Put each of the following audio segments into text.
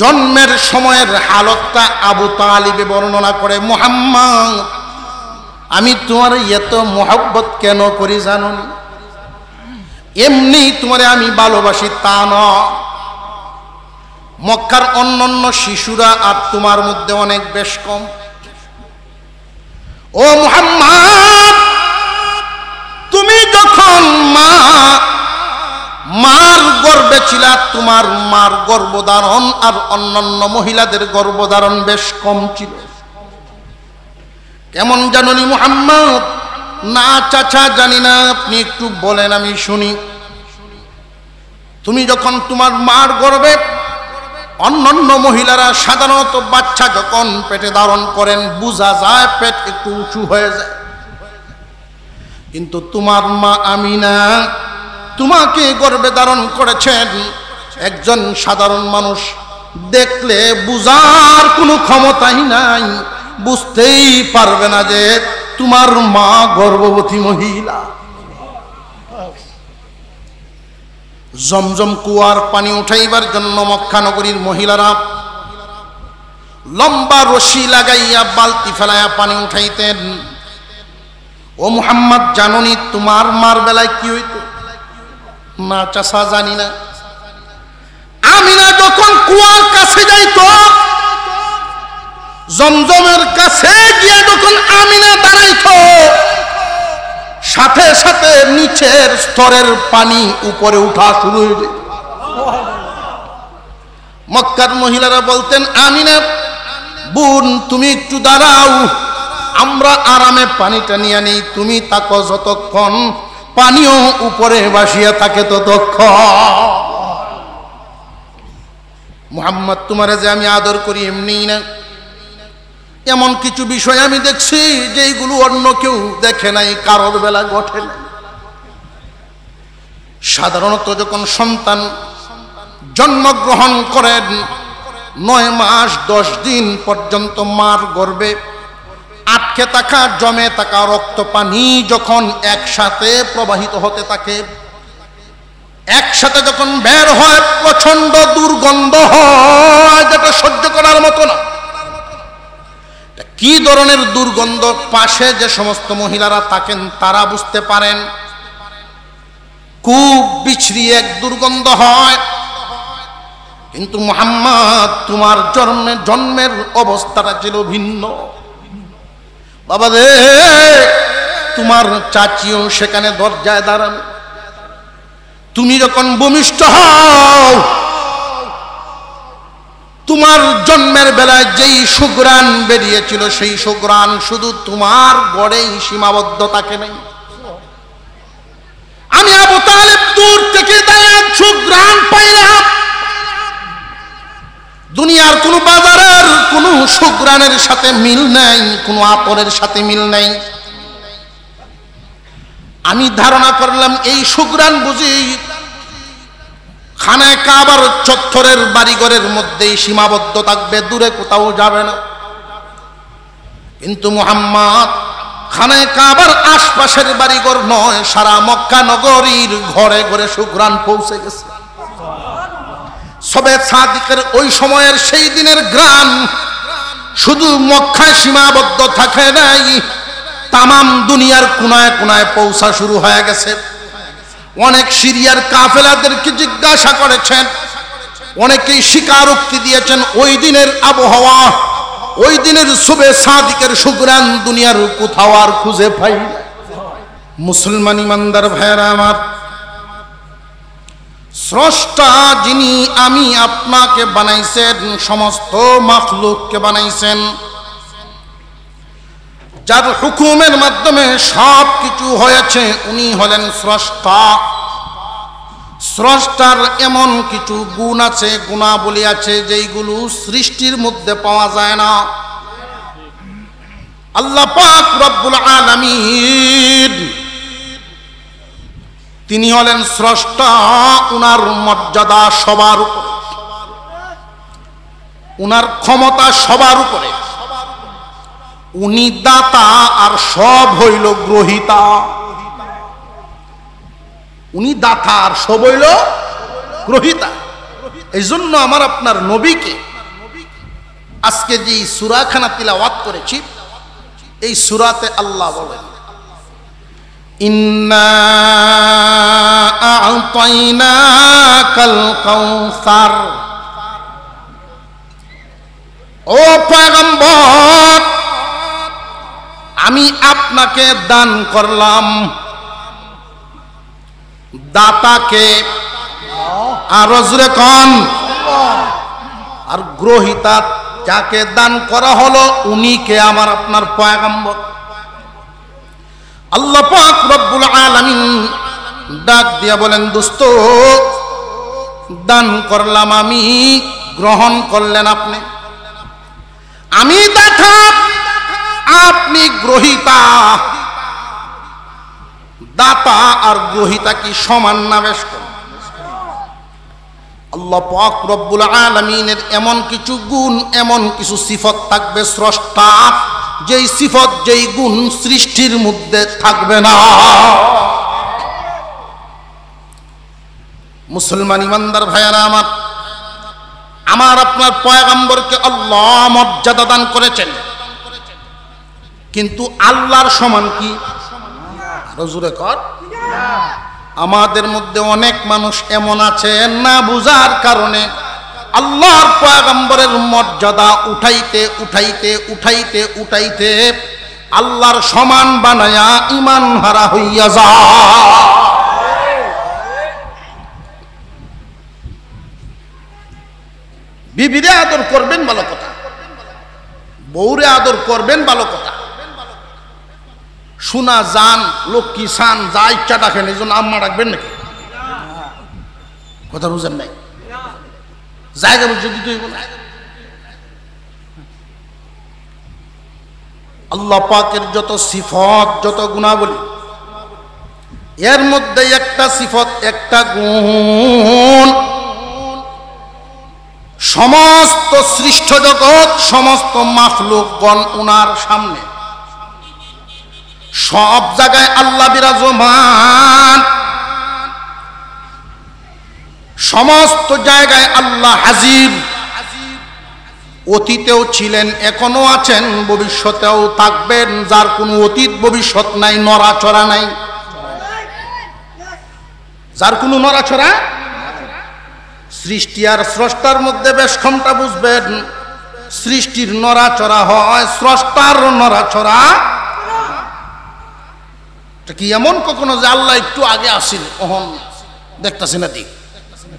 জন্মের সময়ের হালতটা আবু তালিবে বর্ণনা করে, মুহাম্মদ আমি তোমার এত মোহাব্বত কেন করি জানো? এমনি তোমারে আমি ভালোবাসি তা নয়, মক্কার অন্যান্য শিশুরা আর তোমার মধ্যে অনেক বেশ কম। ও মুহাম্মদ, তুমি যখন মার গর্ভে ছিলা, তোমার মার গর্ভধারণ আর অন্যান্য মহিলাদের গর্ভধারণ বেশ কম ছিল। কেমন জানি মুহাম্মদ? না চাচা জানি না, আপনি একটু বলেন আমি শুনি। তুমি যখন তোমার মার গর্ভে, অন্যান্য মহিলারা সাধারণত বাচ্চা যখন পেটে ধারণ করেন বোঝা যায় পেট একটু উঁচু হয়ে যায়, কিন্তু তোমার মা আমিনা তোমাকে গর্ভে ধারণ করেছেন একজন সাধারণ মানুষ দেখলে বুঝার কোনো ক্ষমতাই নাই, বুঝতেই পারবে না যে তোমার মা গর্ভবতী মহিলা। জমজম কুয়ার পানি উঠাইবার জন্য মক্কা নগরীর মহিলারা লম্বা রশি লাগাইয়া বালতি ফেলাইয়া পানি উঠাইতেন। ও মুহাম্মদ জাননি তোমার মার বেলায় কি হইত? না চাচা জানি না। আমিনা যখন কুয়ার কাছে যাইত, জমজমের কাছে গিয়ে যখন আমিনা দাঁড়াইত, সাথে সাথে নিচের স্তরের পানি উপরে উঠা শুরু হয়ে যেত। মক্কার মহিলারা বলতেন, আমিনা বোন তুমি একটু দাঁড়াও, আমরা আরামে পানিটা নিয়ে নেই, তুমি তাকো যতক্ষণ পানিও উপরে ভাসিয়া থাকে ততক্ষণ। মুহাম্মদ তোমারে যে আমি আদর করি এমনি না, এমন কিছু বিষয় আমি দেখছি যেগুলো অন্য কেউ দেখে নাই, কারোর বেলা ঘটে নাই। সাধারণত যখন সন্তান জন্মগ্রহণ করেন 9 মাস 10 দিন পর্যন্ত মার গর্ভে আটকে থাকা জমে থাকা রক্ত পানি যখন একসাথে প্রবাহিত হতে থাকে, একসাথে যখন বের হয় প্রচন্ড দুর্গন্ধ হয়, যেটা সহ্য করার মতো না। কি ধরনের দুর্গন্ধ পাশে যে সমস্ত মহিলারা থাকেন তারা বুঝতে পারেন, খুব বিচ্ছিরি এক দুর্গন্ধ হয়। কিন্তু মুহাম্মদ তোমার জন্মের অবস্থাটা ছিল ভিন্ন। বাবা রে, তোমার চাচিও সেখানে দরজায় দাঁড়ানো। তুমি যখন ভূমিষ্ঠ হও, তোমার জন্মের বেলায় যেই সুঘ্রাণ বেরিয়েছিল সেই সুঘ্রাণ শুধু তোমার গড়েই সীমাবদ্ধ থাকে নাই। আমি আবু তালেব দূর থেকে দাঁড়িয়ে সুঘ্রাণ পাইলাম। দুনিয়ার কোন বাজারের কোন সুঘ্রাণের সাথে মিল নাই, কোন আতরের সাথে মিল নাই। আমি ধারণা করলাম এই সুঘ্রাণ বুঝি খানায় কাবার চত্বরের বাড়িঘরের মধ্যেই সীমাবদ্ধ থাকবে, দূরে কোথাও যাবে না। কিন্তু মুহাম্মদ খানায় কাবার আশপাশের বাড়িঘর নয়, সারা মক্কা নগরীর ঘরে ঘরে সুঘ্রাণ পৌঁছে গেছে। সবে সাদিকের ওই সময়ের সেই দিনের গ্রাম শুধু মক্কায় সীমাবদ্ধ থাকে নাই, তামাম দুনিয়ার কোনায় কোনায় পৌঁছা শুরু হয়ে গেছে। অনেক সিরিয়ার কাফেলাদেরকে জিজ্ঞাসা করেছেন, অনেকেই স্বীকারোক্তি দিয়েছেন ওই দিনের আবহাওয়া, ওই দিনের সবে সাদিকের সুঘ্রাণ দুনিয়ার কোথাও আর খুঁজে পাই না। মুসলমান ইমানদার ভাইয়েরা আমার, স্রষ্টা যিনি আমি আপনাকে বানাইছেন, সমস্ত মাখলুককে বানাইছেন, যার হুকুমের মাধ্যমে সব কিছু হয়েছে, উনি হলেন স্রষ্টা। স্রষ্টার এমন কিছু গুণ আছে, গুণাবলী আছে যেইগুলো সৃষ্টির মধ্যে পাওয়া যায় না। আল্লাহ পাক রব্বুল আলামিন তিনি হলেন স্রষ্টা। উনার মর্যাদা সবার উপরে, উনার ক্ষমতা সবার উপরে। উনি দাতা আর সব হইল গ্রহিতা। উনি দাতা আর সব হইল গ্রহিতা। এই জন্য আমার আপনার নবীকে আজকে যে সূরাখানা তিলাওয়াত করেছি, এই সূরাতে আল্লাহ বলেন, ইন্না আ'তাইনাকাল কাউসার। ও পয়গম্বর, আমি আপনাকে দান করলাম। দাতাকে আর জোরে কোন, আর গ্রহিতা যাকে দান করা হলো উনি কে? আমার আপনার পয়গম্বর। আল্লাহ পাক রব্বুল আলামিন ডাক দিয়া বলেন, দোস্ত দান করলাম আমি, গ্রহণ করলেন আপনি। আমি দাতা, আপনি গ্রহিতা। দাতা আর গ্রহিতা কি সমান না বেশ কম? আল্লাহ পাক রব্বুল আলামিনের এমন কিছু গুণ, এমন কিছু সিফত থাকবে স্রষ্টা, যেই সিফত যেই গুণ সৃষ্টির মধ্যে থাকবে না। মুসলমান ইমানদার ভাইয়ারা আমার, আমার আপনার পয়গম্বরকে আল্লাহ মর্যাদা দান করেছেন, কিন্তু আল্লাহর সমান কি? আরো জোরে কর। আমাদের মধ্যে অনেক মানুষ এমন আছে না বুঝার কারণে আল্লাহর পয়গম্বরের মর্যাদা উঠাইতে উঠাইতে উঠাইতে উঠাইতে আল্লাহর সমান বানায়া ঈমান হারা হইয়া যায়। বিবিরে আদর করবেন ভালো কথা, বউরে আদর করবেন ভালো কথা। সোনা জান, লক্ষ্মী সান, যা ইচ্ছা ডাকেন, এই জন্য আম্মা ডাকবেন নাকি? কথা বুঝেন নাই? জায়গা বুঝে দিতে হইব না। আল্লাহ পাকের যত সিফত, যত গুণাবলী, এর মধ্যে একটা সিফত, একটা গুণ সমস্ত সৃষ্ট জগৎ, সমস্ত মাখলুকগণ উনার সামনে সব জায়গায় আল্লাহ বিরাজমান, সমস্ত জায়গায় আল্লাহ হাজির। অতীতেও ছিলেন, এখনো আছেন, ভবিষ্যতেও থাকবেন। যার কোনো অতীত ভবিষ্যৎ নাই, নড়াচড়া নাই, যার কোনো নড়াচড়া। সৃষ্টি আর স্রষ্টার মধ্যে বেশ ক্ষমতা বুঝবেন। সৃষ্টির নড়াচড়া হয়, স্রষ্টার নড়াচড়া কি এমন কখনো যে আল্লাহ একটু আগে আসেন ওহন দেখতেছি না দিক,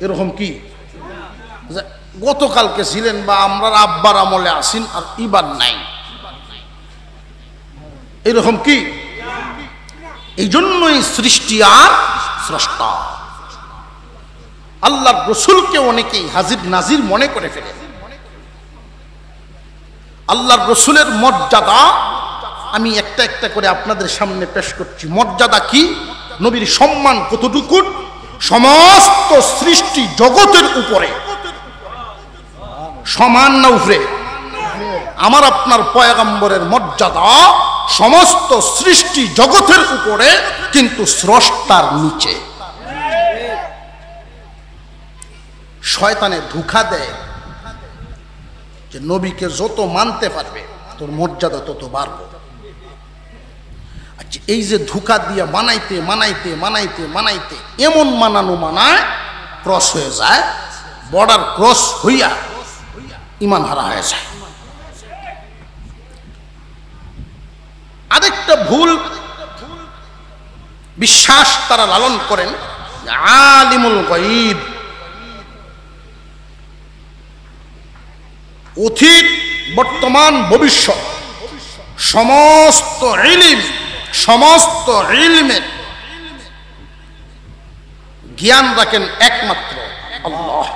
এরকম কি গতকালকে ছিলেন বা আমরা আব্বার আমলে আসেন আর ইবার নাই, এরকম কি? এই জন্যই সৃষ্টি আর স্রষ্টা। আল্লাহর রসুলকে অনেকেই হাজির নাজির মনে করে ফেলে। আল্লাহর রসুলের মর্যাদা আমি একটা একটা করে আপনাদের সামনে পেশ করছি। মর্যাদা কি, নবীর সম্মান কতটুকু সমস্ত সৃষ্টি জগতের উপরে সমান না উপরে? আমার আপনার পয়গম্বরের মর্যাদা সমস্ত সৃষ্টি জগতের উপরে, কিন্তু স্রষ্টার নিচে। শয়তানে ধোঁকা দেয় যে নবীকে যত মানতে পারবে তোর মর্যাদা তত বাড়বে। আচ্ছা, এই যে ধোঁকা দিয়ে মানাইতে মানাইতে মানাইতে মানাইতে এমন মানানো মানায় ক্রস হয়ে যায়, বর্ডার ক্রস হইয়া ঈমান হারা হয়ে যায়। আরেকটা ভুল বিশ্বাস তারা লালন করেন, আলিমুল গায়ব, অতীত বর্তমান ভবিষ্যৎ সমস্ত ইলম, সমস্ত ইলমের জ্ঞান রাখেন একমাত্র আল্লাহ।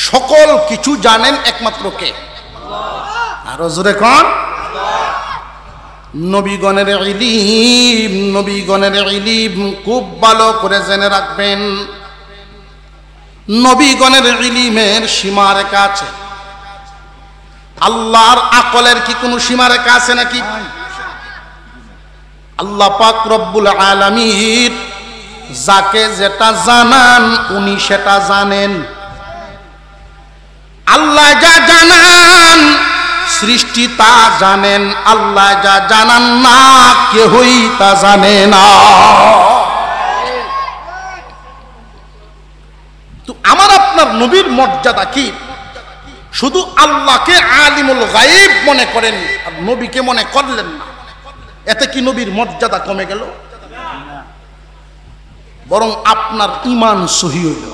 সকল কিছু জানেন একমাত্র কে? আরো জোরে কোন? নবীগণের ইলম, নবীগণের ইলম খুব ভালো করে জেনে রাখবেন। নবীগণের ইলমের সীমারেখা আছে। আল্লাহর আকলের কি কোনো সীমারেখা আছে নাকি? আল্লাহ পাক রব্বুল আলামিন যাকে যেটা জানান উনি সেটা জানেন। আল্লাহ যা জানান সৃষ্টি তা জানেন, আল্লাহ যা জানান না কেউই তা জানে না। তো আমার আপনার নবীর মর্যাদা কি? শুধু আল্লাহকে আলিমুল গায়ব মনে করেন আর নবীকে মনে করলেন না, এতে কি নবীর মর্যাদা কমে গেল? বরং আপনার ঈমান সহি হইল।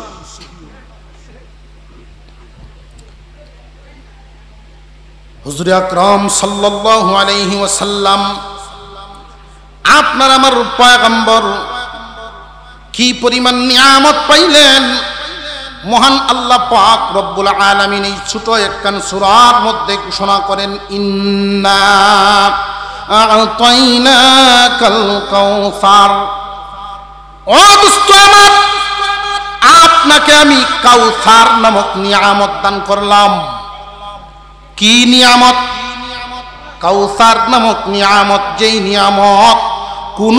হুজুর আকরাম সাল্লাল্লাহু আলাইহি ওয়াসাল্লাম আপনার আমার পয়গম্বর কি পরিমাণ নিয়ামত পাইলেন। মহান আল্লাহ পাক রব্বুল আলামিন এই ছোট একখান সূরার মধ্যে ঘোষণা করেন, ইন্না আ'তাইনাকাল কাউসার। ও দোস্ত আমার, আপনাকে আমি কাউসার নামক নিয়ামত দান করলাম। কি নিয়ামত? কাউসার নামক নিয়ামত, যেই নিয়ামত কোন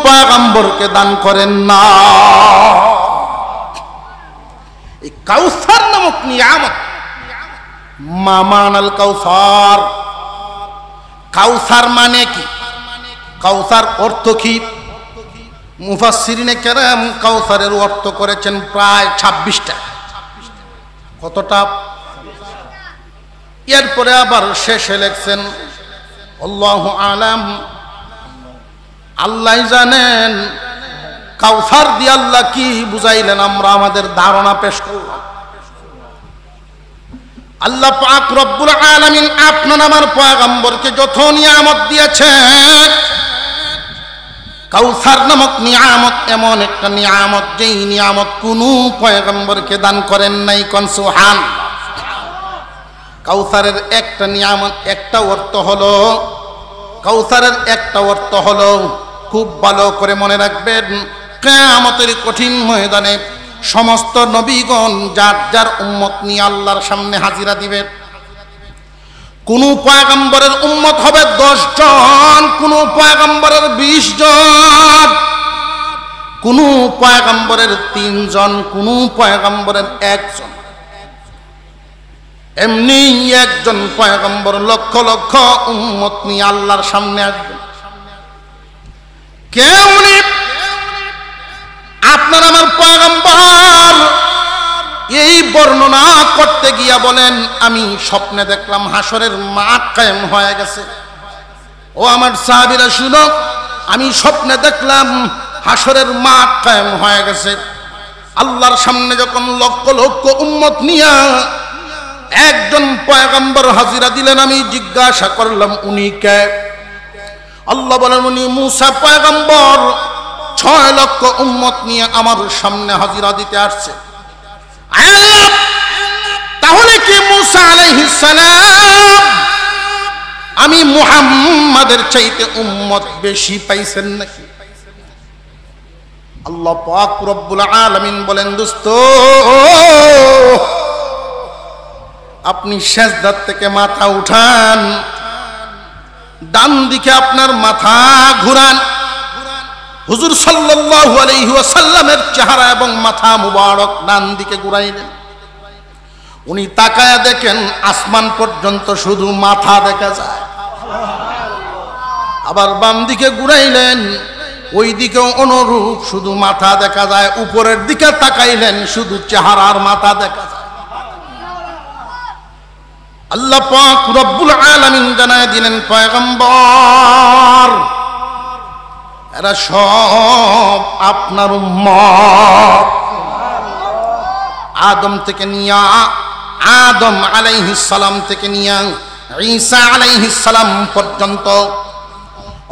পয়গম্বরকে দান করেন না। এই কাউসার নামক নিয়ামত, মামানাল কাউসার। কাউসার মানে কি? কাউসার অর্থ কি? মুফাসসিরিনে কেরাম কাউসারের অর্থ করেছেন প্রায় 26টা। কতটা? এরপরে আবার শেষে লেখছেন আল্লাহু আলাম, আল্লাহ জানেন কাউসার দিয়ে আল্লাহ কি বুঝাইলেন, আমরা আমাদের ধারণা পেশ করলাম। আল্লাহ পাক রব্বুল আলামিন আপনার আমার পয়গম্বরকে যত নিয়ামত দিয়েছেন, কাউসার নামক নিয়ামত এমন একটা নিয়ামত যেই নিয়ামত কোনো পয়গম্বরকে দান করেন নাই। কোন সুবহান। কাউসারের একটা নিয়ামত, একটা অর্থ হলো, কাউসারের একটা অর্থ হলো, খুব ভালো করে মনে রাখবেন, কিয়ামতের কঠিন ময়দানে সমস্ত নবীগণ যার যার উম্মত নিয়ে আল্লাহর সামনে হাজিরা দিবে। কোন পয়গম্বরের উম্মত হবে 10 জন, কোন পয়গম্বরের 20 জন, কোন পয়গম্বরের 3 জন, কোন পয়গম্বরের 1 জন। এমনি একজন পয়গম্বর লক্ষ লক্ষ উম্মত নিয়ে আল্লাহর সামনে আসবে। কে উনি? আপনার আমার পয়গম্বর এই বর্ণনা করতে গিয়া বলেন, আমি স্বপ্নে দেখলাম হাসরের মাঠ কায়েম হয়ে গেছে। ও আমার সাহাবীরা শুনো, আমি স্বপ্নে দেখলাম হাসরের মাঠ কায়েম হয়ে গেছে। আল্লাহর সামনে যখন লক্ষ লক্ষ উম্মত নিয়া একজন পয়গম্বর হাজিরা দিলেন, আমি জিজ্ঞাসা করলাম উনি কে? আল্লাহ বলেন উনি মুসা পয়গম্বর 6 লক্ষ উম্মত নিয়ে আমার সামনে হাজিরা দিতে আসছে। আল্লাহ, তাহলে কি মুসা আলাইহিস সালাম আমি মুহাম্মাদের চাইতে উম্মত বেশি পাইছেন নাকি? আল্লাহ পাক রব্বুল আলামিন বলেন, দোস্ত আপনি সেজদার থেকে মাথা উঠান, ডান দিকে আপনার মাথা ঘুরান। হুজুর সাল্লাল্লাহু আলাইহি ওয়াসাল্লামের চেহারা এবং মাথা মুবারক ডান দিকে ঘুরাইলেন। উনি তাকায়া দেখেন আসমান পর্যন্ত শুধু মাথা দেখা যায়। আবার বাম দিকে ঘুরাইলেন, ওই দিকেও অনুরূপ শুধু মাথা দেখা যায়। উপরের দিকে তাকাইলেন, শুধু চেহারার মাথা দেখা যায়। আল্লাহ পাক রব্বুল আলামিন জানায় দিলেন, পয়গম্বর এরা সব আপনার উম্মত। আদম থেকে নিয়া, আদম আলাইহিস সালাম থেকে নিয়া ঈসা আলাইহিস সালাম পর্যন্ত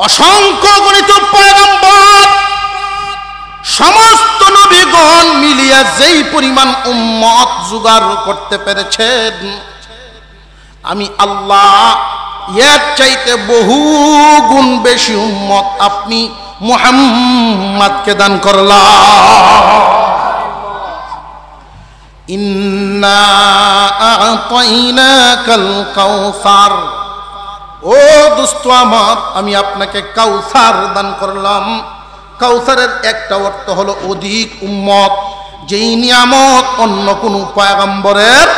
অসংখ্য গণিত পয়গম্বর, সমস্ত নবীগণ মিলিয়া যেই পরিমাণ উম্মত জোগাড় করতে পেরেছেন, আমি আল্লাহ এর চাইতে বহু গুণ বেশি উম্মত আপনি মুহাম্মদকে দান করলাম। ইন্না আ'তাইনাকাল কাউসার। ও দোস্ত আমার, আমি আপনাকে কাউসার দান করলাম। কাউসারের একটা অর্থ হলো অধিক উম্মত, যেই নিয়ামত অন্য কোন পয়গম্বরের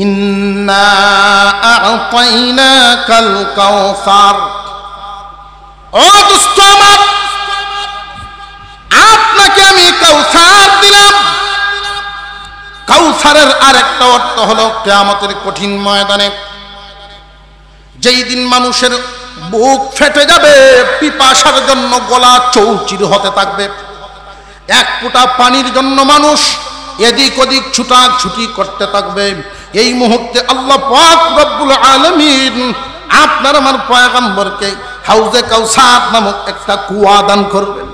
ইন্না আ'তাইনাকাল কাউসার। ও দোস্ত আমার, আপনাকে আমি কাউসার দিলাম। কাউসারের আরেকটা অর্থ হলো কিয়ামতের কঠিন ময়দানে যেই দিন মানুষের বুক ফেটে যাবে, পিপাসার জন্য গলা চৌচির হতে থাকবে, এক ফোঁটা পানির জন্য মানুষ এদিক ওদিক ছুটাছুটি করতে থাকবে, এই মুহূর্তে আল্লাহ পাক রব্বুল আলামিন আপনার আমার পয়গম্বরকে হাউজে কাউসার নামক একটা কুয়া দান করবেন।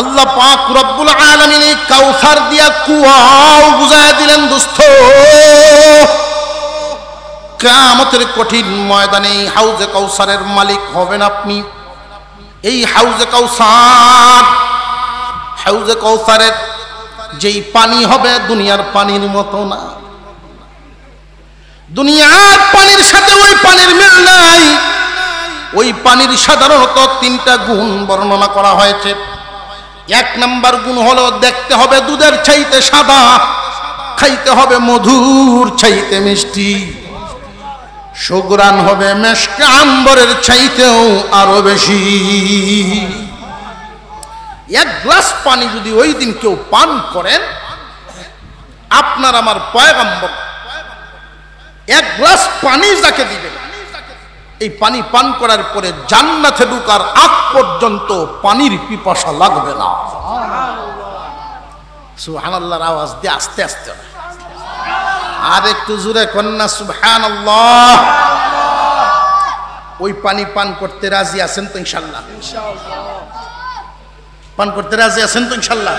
আল্লাহ পাক রব্বুল আলামিন এই কাউসার দিয়া কুয়াও বুঝায় দিলেন। দোস্ত, কিয়ামতের কঠিন ময়দানে হাউজে কাউসারের মালিক হবেন আপনি। এই হাউজে কাউসারের যেই পানি হবে দুনিয়ার পানির মতো না। দুনিয়ার পানির সাথে ওই পানির মিল নাই। ওই পানির সাধারণত 3টা গুণ বর্ণনা করা হয়েছে। 1 নাম্বার গুণ হলো দেখতে হবে দুধের চাইতে সাদা, খাইতে হবে মধুর চাইতে মিষ্টি, সুঘ্রাণ হবে মেশকে আম্বরের চাইতেও আরো বেশি। 1 গ্লাস পানি যদি ওই দিন কেউ পান করেন, আপনার আমার পয়গম্বর 1 গ্লাস পানি যাকে দিবেন, এই পানি পান করার পরে জান্নাতে ঢোকার আগ পর্যন্ত পানির পিপাসা লাগবে না। সুবহানাল্লাহর আওয়াজ দিয়ে আস্তে আস্তে, আর একটু জোরে কন্যা সুবহানাল্লাহ। ওই পানি পান করতে রাজি আছেন তো ইনশাআল্লাহ? পান করতে রাজি আছেন তো ইনশাআল্লাহ?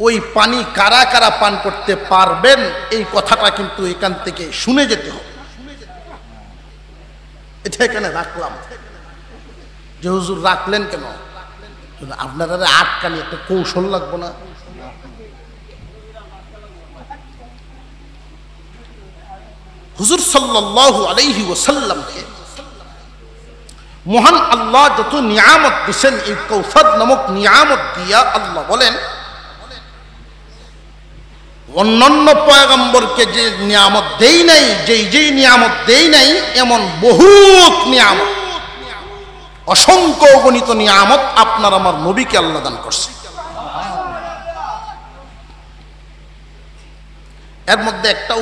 ওই পানি কারা কারা পান করতে পারবেন এই কথাটা কিন্তু এখান থেকে শুনে যেতে হবে। এটা এখানে রাখলাম যে হুজুর রাখলেন কেন? আপনারা আটকানি একটা কৌশল লাগবে না? হুজুর সাল্লাল্লাহু আলাইহি ওয়াসাল্লামকে মহান আল্লাহ যত নিয়ামত দিয়েছেন, এই কাউসার নামক নিয়ামত দিয়া আল্লাহ বলেন অন্যান্য পয়গম্বরকে যে নিয়ামত দেই নাই, যেই নিয়ামত দেই নাই, এমন বহুত নিয়ামত, অসংখ্য গণিত নিয়ামত আপনার আমার নবীকে আল্লাহ দান করছে। এর মধ্যে একটা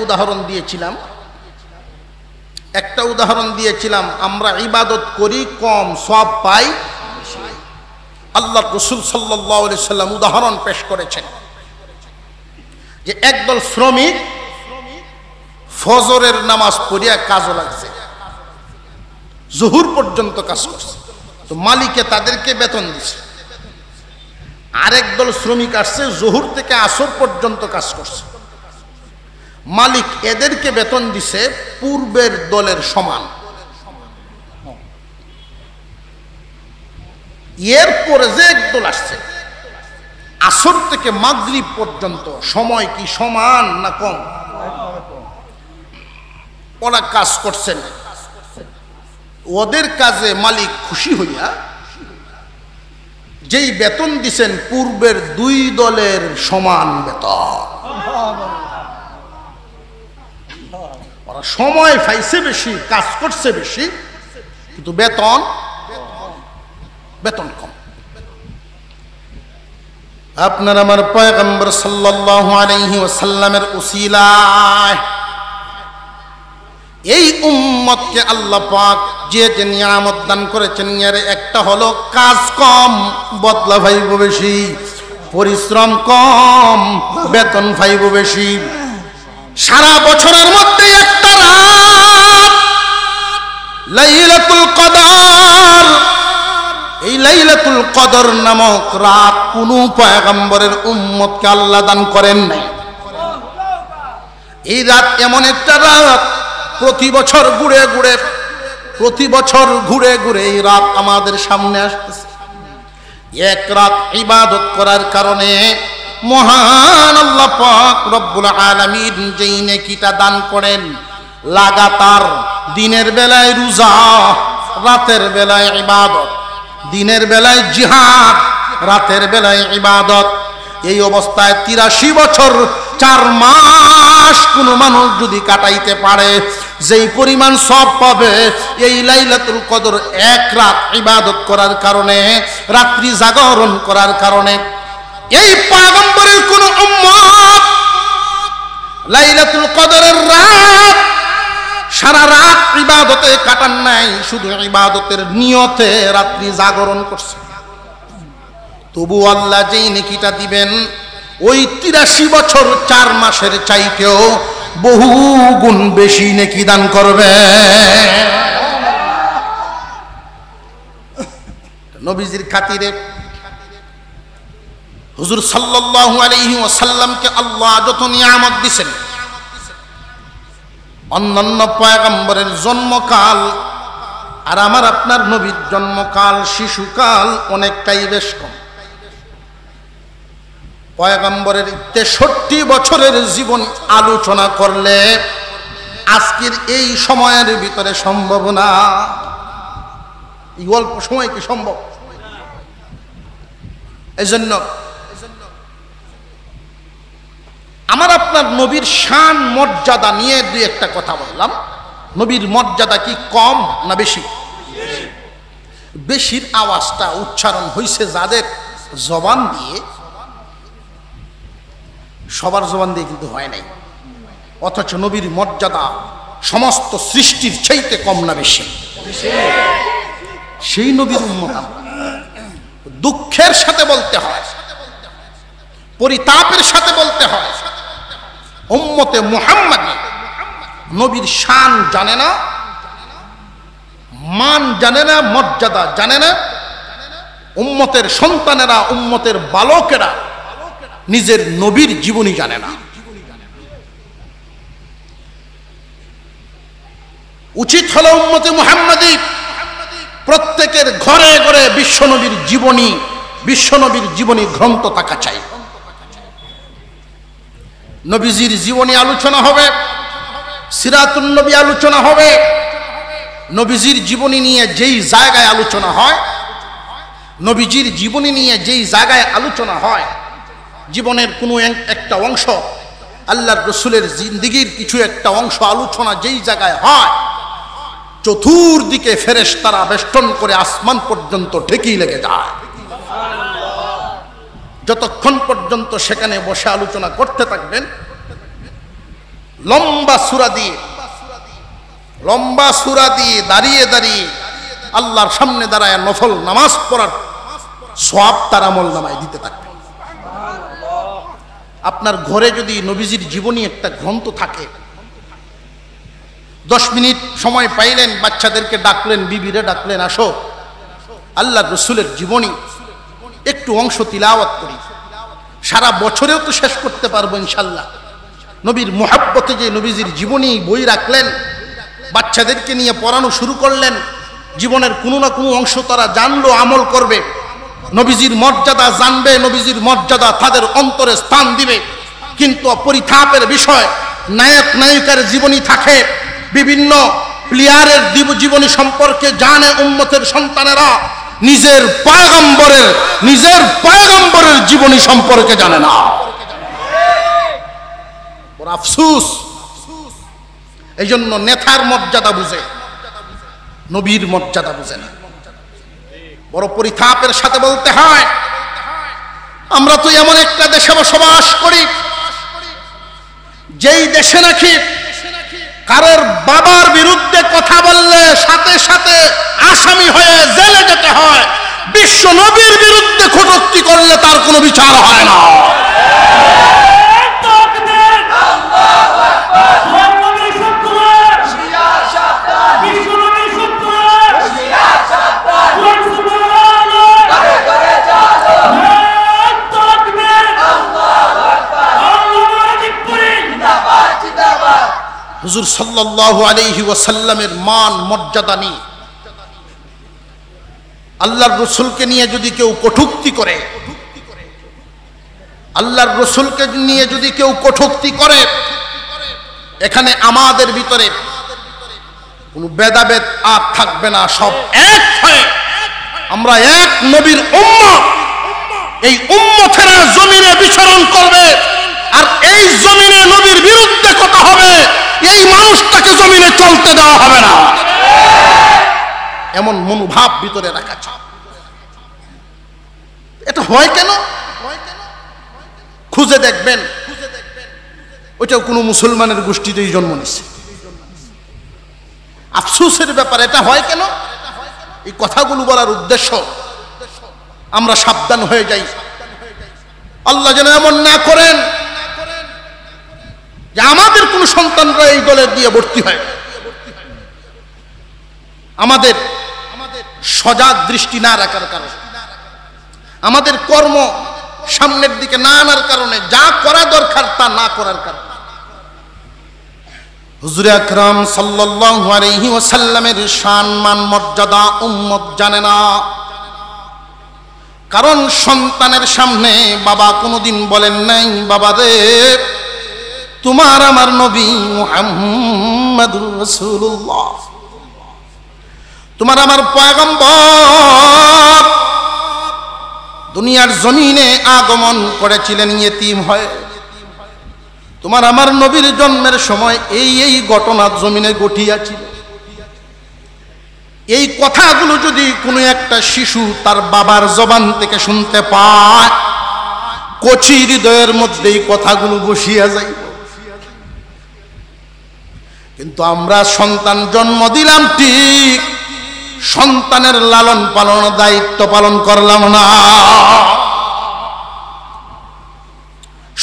উদাহরণ দিয়েছিলাম, আমরা ইবাদত করি কম, সওয়াব পাই। আল্লাহ রাসূল সাল্লাল্লাহু আলাইহি সাল্লাম উদাহরণ পেশ করেছেন যে একদল শ্রমিক ফজরের নামাজ পড়িয়া কাজে লাগছে, জোহর পর্যন্ত কাজ করছে, তো মালিকে তাদেরকে বেতন দিছে। আরেক দল শ্রমিক আসছে, জোহর থেকে আসর পর্যন্ত কাজ করছে, মালিক এদেরকে বেতন দিছে পূর্বের দলের সমান। এরপরে যে একদল আসছে, আসর থেকে মাগরিব পর্যন্ত সময় কি সমান না কম? ওরা কাজ করছেন, ওদের কাজে মালিক খুশি হইয়া যেই বেতন দিছেন পূর্বের 2 দলের সমান বেতন। ওরা সময় পাইছে বেশি, কাজ করছে বেশি, কিন্তু বেতন কম। আপনার আমার পয়গম্বর সাল্লাল্লাহু আলাইহি ওয়াসাল্লামের উসিলায় এই উম্মতকে আল্লাহ পাক যে নিয়ামত দান করেছেন, এর একটা হলো কাজ কম, বদলা পাইব বেশি, পরিশ্রম কম, বেতন পাইব বেশি। সারা বছরের মধ্যে একটা রাত লাইলাতুল কদর, এই লাইলাতুল কদর নামক রাত কোন পয়গম্বরের উম্মতকে আল্লাহ দান করেন নাই। এই রাত এমন একটা রাত প্রতি বছর ঘুরে ঘুরে এই রাত আমাদের সামনে আসতেছে। এক রাত ইবাদত করার কারণে মহান আল্লাহ পাক রব্বুল আলামিন যেই নেকিটা দান করেন, লাগাতার দিনের বেলায় রোজা, রাতের বেলায় ইবাদত, দিনের বেলায় জিহাদ, রাতের বেলায় ইবাদত। এই অবস্থায় 83 বছর 4 মাস কোন মানুষ যদি কাটাইতে পারে, যেই পরিমাণ সওয়াব পাবে এই লাইলাতুল কদর, এক রাত ইবাদত করার কারণে, রাত্রি জাগরণ করার কারণে। এই পয়গম্বরের কোন উম্মত লাইলাতুল কদরের রাত সারা রাত ইবাদতে কাটান নাই, শুধু ইবাদতের নিয়তে রাত্রি জাগরণ করছে। তবু আল্লাহ যেই নেকিটা দিবেন ওই 83 বছর 4 মাসের চাইতেও বহু গুণ বেশি নেকি দান করবে। নবীজির খাতিরে হুজুর সাল্লাল্লাহু আলাইহি ওয়াসাল্লামকে আল্লাহ যত নিয়ামত দিয়েছেন, অন্যান্য পয়গম্বরের জন্মকাল আর আমার আপনার নবীর জন্মকাল, শিশুকাল অনেকটাই বেশ কম। পয়গম্বরের 63 বছরের জীবন আলোচনা করলে আজকের এই সময়ের ভিতরে সম্ভব না। এই অল্প সময় কি সম্ভব? এজন্য আমার আপনার নবীর শান মর্যাদা নিয়ে দুই একটা কথা বললাম। নবীর মর্যাদা কি কম না বেশি? বেশির আওয়াজটা উচ্চারণ হইছে যাদের জবান দিয়ে, সবার জবান দিয়ে কিন্তু হয় নাই। অথচ নবীর মর্যাদা সমস্ত সৃষ্টির চাইতে কম না বেশি? সেই নবীর উম্মত আমরা। দুঃখের সাথে বলতে হয়, পরিতাপের সাথে বলতে হয়, উম্মতে মুহাম্মাদী নবীর শান জানে না, মান জানে না, মর্যাদা জানে না। উম্মতের সন্তানেরা, উম্মতের বালকেরা নিজের নবীর জীবনী জানে না। উচিত হলো উম্মতে মুহাম্মাদী প্রত্যেকের ঘরে ঘরে বিশ্বনবীর জীবনী গ্রন্থ থাকা চাই। নবীজির জীবনী আলোচনা হবে, সিরাতুন নবী আলোচনা হবে। নবীজির জীবনী নিয়ে যেই জায়গায় আলোচনা হয়, নবীজির জীবনী নিয়ে যেই জায়গায় আলোচনা হয়, জীবনের কোনো একটা অংশ, আল্লাহর রাসূলের জিন্দেগীর কিছু একটা অংশ আলোচনা যেই জায়গায় হয়, চতুর্দিকে ফেরেশতারা বেষ্টন করে আসমান পর্যন্ত ঠেকিয়ে লেগে যায়। যতক্ষণ পর্যন্ত সেখানে বসে আলোচনা করতে থাকবেন, লম্বা সূরা দিয়ে দাঁড়িয়ে দাঁড়িয়ে আল্লাহর সামনে দাঁড়ায় নফল নামাজ পড়ার সওয়াব তার আমলনামায় দিতে থাকবেন। আপনার ঘরে যদি নবীজির জীবনী একটা গ্রন্থ থাকে, 10 মিনিট সময় পাইলেন, বাচ্চাদেরকে ডাকলেন, বিবিরে ডাকলেন, আসো আল্লাহর রাসূলের জীবনী একটু অংশ তিলাওয়াত করি। সারা বছরেও তো শেষ করতে পারবো ইনশাল্লাহ। নবীর মুহাব্বতে যে নবীজির জীবনী বই রাখলেন, বাচ্চাদেরকে নিয়ে পড়ানো শুরু করলেন, জীবনের কোনো না কোনো অংশ তারা জানলো, আমল করবে, নবীজির মর্যাদা জানবে, নবীজির মর্যাদা তাদের অন্তরে স্থান দিবে। কিন্তু পরিতাপের বিষয়, নায়ক নায়িকার জীবনী থাকে, বিভিন্ন প্লেয়ারের জীবনী সম্পর্কে জানে উম্মতের সন্তানেরা, নিজের পয়গম্বরের জীবনী সম্পর্কে জানে না। বড় আফসোস। এই জন্য নেতার মর্যাদা বুঝে, নবীর মর্যাদা বুঝে না। বড় পরিতাপের সাথে বলতে হয়, আমরা তো এমন একটা দেশে বসবাস করি যেই দেশে নাকি কারোর বাবার বিরুদ্ধে কথা বললে সাথে সাথে আসামি হয়ে জেলে যেতে হয়, বিশ্ব নবীর বিরুদ্ধে কটূক্তি করলে তার কোনো বিচার হয় না। হুজুর সাল্লাল্লাহু আলাইহি ওয়াসাল্লামের মান মর্যাদা নিয়ে, আল্লাহর রাসূলকে নিয়ে যদি কেউ কটূক্তি করে, আল্লাহর রাসূলকে নিয়ে যদি কেউ কটূক্তি করে, এখানে আমাদের ভিতরে কোনো ভেদাভেদ আর থাকবে না। সব এক হয়ে আমরা এক নবীর উম্মত, এই উম্মতেরা জমিনে বিচরণ করবে, আর এই জমিনে নবীর বিরুদ্ধে কথা হবে, এই মানুষটাকে জমিনে চলতে দেওয়া হবে না। এমন মনোভাব ভিতরে রাখা চাই। এটা হয় কেন? খুঁজে দেখবেন ওইটাও কোনো মুসলমানের গোষ্ঠীতেই জন্ম নিচ্ছে। আফসোসের ব্যাপার, এটা হয় কেন? এই কথাগুলো বলার উদ্দেশ্য আমরা সাবধান হয়ে যাই। আল্লাহ যেন এমন না করেন যে আমাদের কোন সন্তানরা এই দলে দিয়ে ভর্তি হয়। আমাদের সজাগ দৃষ্টি না রাখার কারণে, আমাদের কর্ম সামনের দিকে না আনার কারণে, যা করা দরকার তা না করার কারণে হুজুর আকরাম সাল্লাল্লাহু আলাইহি ওয়াসাল্লামের শান মান মর্যাদা উম্মত জানে না। কারণ সন্তানের সামনে বাবা কোনোদিন বলেন নাই, বাবা রে তোমার আমার নবী মুহাম্মাদুর রাসূলুল্লাহ, তোমার আমার পয়গম্বর দুনিয়ার জমিনে আগমন করেছিলেন ইয়েতিম হয়ে। তোমার আমার নবীর জন্মের সময় এই এই ঘটনা জমিনে ঘটিয়াছিল। এই কথাগুলো যদি কোনো একটা শিশু তার বাবার জবান থেকে শুনতে পায়, কচি হৃদয়ের মধ্যে এই কথাগুলো বসিয়া যায়। কিন্তু আমরা সন্তান জন্ম দিলাম ঠিক, সন্তানের লালন পালনের দায়িত্ব পালন করলাম না।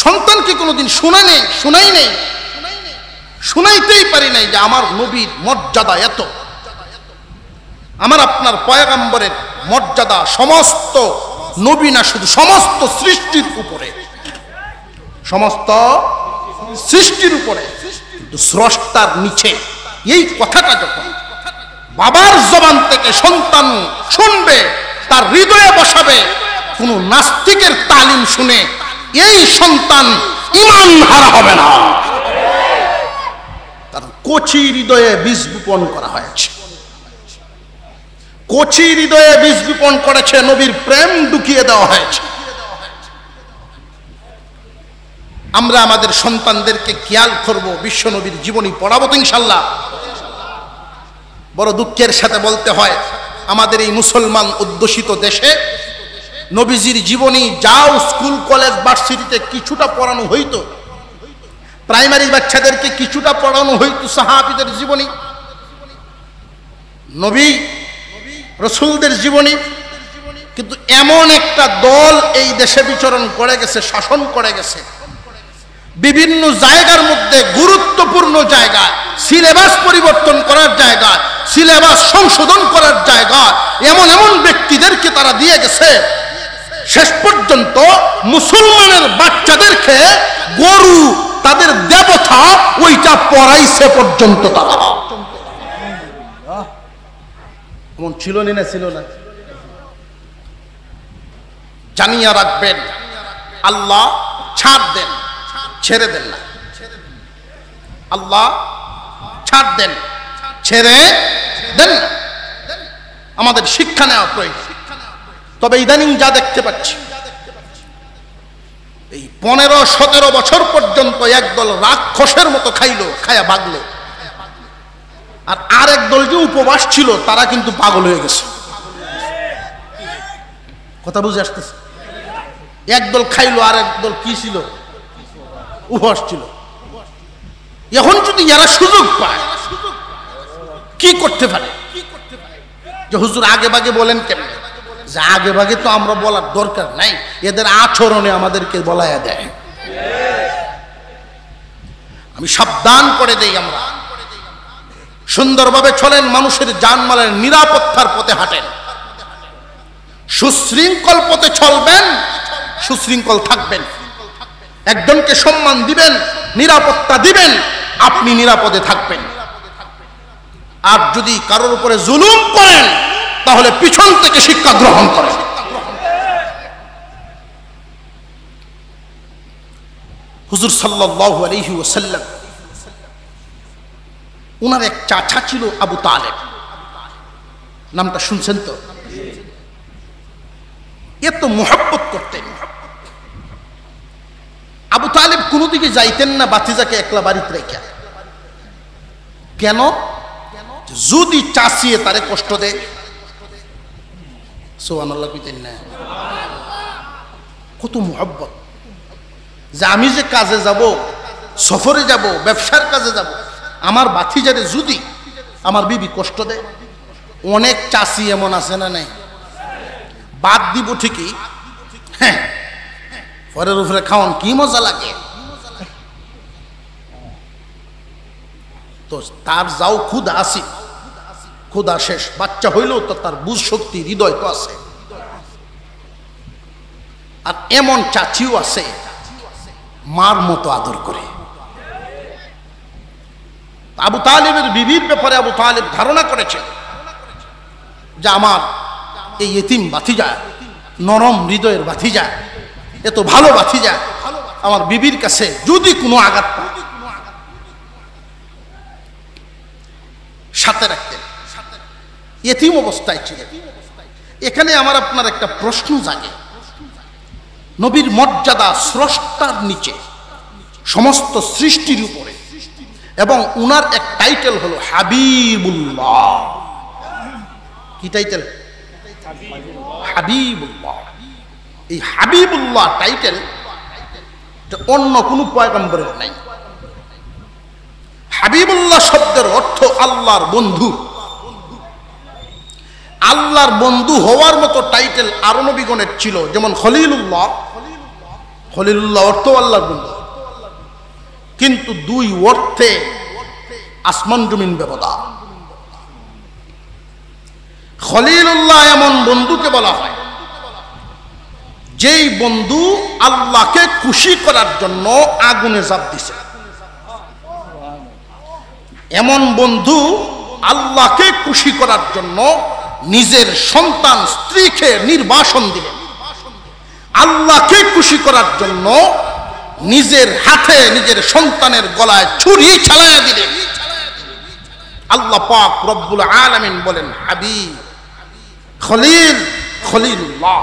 সন্তানকে কোনোদিন শুনাই নেই, শুনাইতেই পারি নাই যে আমার নবীর মর্যাদা এত, আমার আপনার পয়গম্বরের মর্যাদা সমস্ত নবী না শুধু সমস্ত সৃষ্টির উপরে, সমস্ত সৃষ্টির উপরে, কিন্তু স্রষ্টার নিচে। এই কথাটা যখন বাবার জবান থেকে সন্তান শুনবে, তার হৃদয়ে বসাবে। কোন নাস্তিকের তালিম শুনে এই সন্তান ঈমান হারা হবে না। তার কচি হৃদয়ে বীজ বপন করা হয়েছে, কচি হৃদয়ে বীজ বপন করেছে, নবীর প্রেম ঢুকিয়ে দেওয়া হয়েছে। আমরা আমাদের সন্তানদেরকে খেয়াল করব, বিশ্ব নবীর জীবনী পড়াবো তো ইনশাল্লাহ। বড় দুঃখের সাথে বলতে হয়, আমাদের এই মুসলমান অধ্যুষিত দেশে নবীজির জীবনী যাও স্কুল কলেজ ভার্সিটিতে কিছুটা পড়ানো হইতো, প্রাইমারি বাচ্চাদেরকে কিছুটা পড়ানো হইতো সাহাবীদের জীবনী, নবী রাসূলদের জীবনী। কিন্তু এমন একটা দল এই দেশে বিচরণ করে গেছে, শাসন করে গেছে, বিভিন্ন জায়গার মধ্যে গুরুত্বপূর্ণ জায়গা, সিলেবাস পরিবর্তন করার জায়গা, সিলেবাস সংশোধন করার জায়গা, এমন এমন ব্যক্তিদেরকে তারা দিয়ে গেছে, শেষ পর্যন্ত মুসলমানের বাচ্চাদেরকে গরু তাদের দেবতা ওইটা পড়াইছে পর্যন্ত। তারা এমন ছিল না, ছিল না? জানিয়া রাখবেন, আল্লাহ ছাড় দেন, ছেড়ে দেন না। আল্লাহ ছাড় দেন, ছেড়ে দেন না। আমাদের শিক্ষা নেওয়া প্রয়োজন। তবে ইদানিং যা দেখতে পাচ্ছি, এই 15-17 বছর পর্যন্ত একদল রাক্ষসের মতো খাইলো, খায়া ভাগলো, আর আরেক দল যে উপবাস ছিল তারা কিন্তু পাগল হয়ে গেছে। কথা বুঝে আসতেছে? একদল খাইলো, আর একদল কি ছিল? উপবাস ছিল। এখন যদি এরা সুযোগ পায় কি করতে পারে? যে হুজুর আগে ভাগে বলেন কেন? যে আগে ভাগে তো আমরা বলার দরকার নাই, এদের আচরণে আমাদেরকে বলায়া দেয়। আমি সাবধান করে দেই, আমরা সুন্দরভাবে চলেন, মানুষের জানমালের নিরাপত্তার পথে হাঁটেন, সুশৃঙ্খল পথে চলবেন, সুশৃঙ্খল থাকবেন, একজনকে সম্মান দিবেন, নিরাপত্তা দিবেন, আপনি নিরাপদে থাকবেন। আর যদি কারোর উপরে জুলুম করেন তাহলে পিছন থেকে শিক্ষা গ্রহণ করেন। হুজুর সাল্লাল্লাহু আলাইহি ওয়াসাল্লাম, ওনার এক চাচা ছিল আবু তালেব, নামটা শুনছেন তো? এত মোহাব্বত করতেন। আবু তালেব কোনো দিকে যাইতেন না বাতিজাকে একলা বাড়িতে রেখে। কেন? যদি চাচিয়ে তারে কষ্ট দেয়। সুবহানাল্লাহ কইতেন না? কত মোহাব্বত, যে আমি যে কাজে যাব, সফরে যাব, ব্যবসার কাজে যাব, আমার বাতিজারে যদি আমার বিবি কষ্ট দেয়। অনেক চাষি এমন আছে না নাই? বাদ দিব ঠিকই, হ্যাঁ পরের উপরে খাওয়ান কি মজা লাগে। তো তার যাও ক্ষুধা আসি, ক্ষুধা শেষ, বাচ্চা হইলেও তো তার বুঝ শক্তি, হৃদয় তো আছে। আর এমন চাচিও আছে মার মতো আদর করে। আবু তালেবের বিবির ব্যাপারে আবু তালেব ধারণা করেছেন যে আমার এই এতিম বাতিজা, নরম হৃদয়ের বাতিজা, এত ভালো বাতিজা, আমার বিবির কাছে যদি কোনো আঘাত পায় সাথে রাখতেন। এতিম অবস্থায় ছিলেন। এখানে আমার আপনার একটা প্রশ্ন জাগে, নবীর মর্যাদা স্রষ্টার নিচে, সমস্ত সৃষ্টির উপরে, এবং উনার এক টাইটেল হলো হাবিবুল্লাহ। কি টাইটেল? হাবিবুল্লাহ। এই হাবিবুল্লাহ টাইটেল অন্য কোন পয়গম্বরের নাই। হাবিবুল্লাহ শব্দের অর্থ আল্লাহর বন্ধু। আল্লাহর বন্ধু হওয়ার মতো টাইটেল আরো নবীগণের ছিল, যেমন খলিলুল্লাহ। খলিলুল্লাহ অর্থ আল্লাহর বন্ধু, কিন্তু দুই অর্থে আসমান জমিন ব্যবধান। খলিলুল্লাহ এমন বন্ধুকে বলা হয় যেই বন্ধু আল্লাহকে খুশি করার জন্য আগুনে ঝাঁপ দিছে। এমন বন্ধু আল্লাহকে খুশি করার জন্য নিজের সন্তান স্ত্রীকে নির্বাসন দিলেন। আল্লাহকে খুশি করার জন্য নিজের হাতে নিজের সন্তানের গলায় ছুরি চালায়া দিলেন। আল্লাহ পাক রব্বুল আলামিন বলেন হাবিব, খলিল, খলিলুল্লাহ।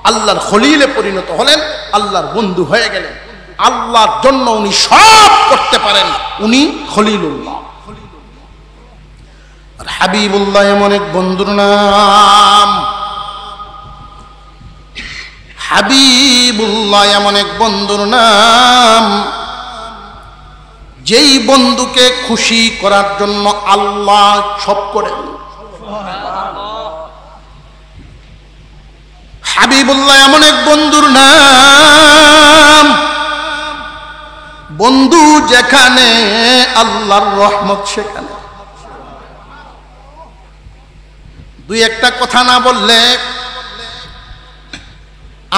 আল্লাহর খলিলে পরিণত হলেন, আল্লাহর বন্ধু হয়ে গেলেন। আল্লাহর জন্য উনি সব করতে পারেন, উনি খলিলুল্লাহ। আর হাবিবুল্লাহ এমন এক বন্ধুর নাম। হাবিবুল্লাহ এমন এক বন্ধুর নাম যেই বন্ধুকে খুশি করার জন্য আল্লাহ সব করেন। হাবিবুল্লাহ এমন এক বন্ধুর নাম, বন্ধু যেখানে আল্লাহর রহমত সেখানে। দুই একটা কথা না বললে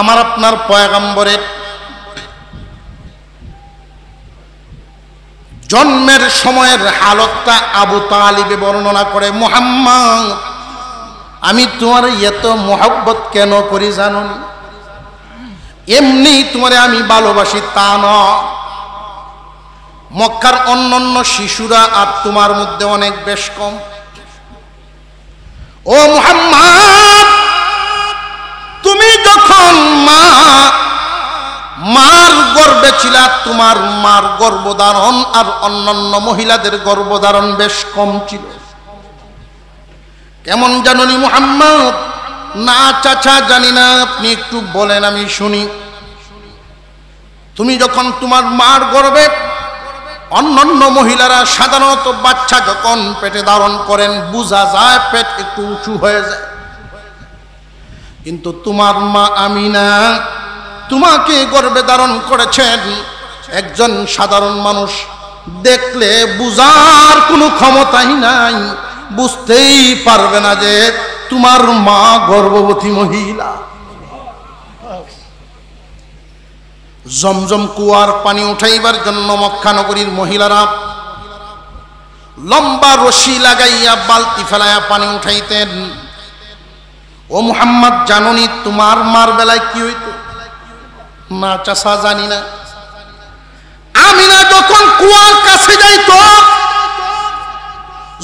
আমার আপনার পয়গম্বরের জন্মের সময়ের হালতটা আবু তালিবে বর্ণনা করে, মুহাম্মদ আমি তোমার এত মোহাব্বত কেন করি জানো নি? এমনি তোমারে আমি ভালোবাসি তা নয়। মক্কার অন্যান্য শিশুরা আর তোমার মধ্যে অনেক বেশ কম। ও মুহাম্মদ, তুমি যখন মার গর্ভে ছিলা, তোমার মার গর্ভধারণ আর অন্যান্য মহিলাদের গর্ভধারণ বেশ কম ছিল। কেমন জানি মুহাম্মদ? না চাচা জানি না, আপনি একটু বলেন আমি শুনি। তুমি যখন তোমার মার গর্ভে, অন্যান্য মহিলারা সাধারণত বাচ্চা যখন পেটে ধারণ করেন বোঝা যায় পেট একটু উঁচু হয়ে যায়, কিন্তু তোমার মা আমিনা তোমাকে গর্ভে ধারণ করেছেন একজন সাধারণ মানুষ দেখলে বুঝার কোনো ক্ষমতাই নাই, বুঝতেই পারবে না যে তোমার মা গর্ভবতী মহিলা। জমজম কুয়ার পানি উঠাইবার জন্য মক্কা নগরীর মহিলারা লম্বা রশি লাগাইয়া বালতি ফেলাইয়া পানি উঠাইতেন। ও মুহাম্মদ জাননি তোমার মার বেলায় কি হইত? না চাচা জানি না। আমিনা যখন কুয়ার কাছে যাইত,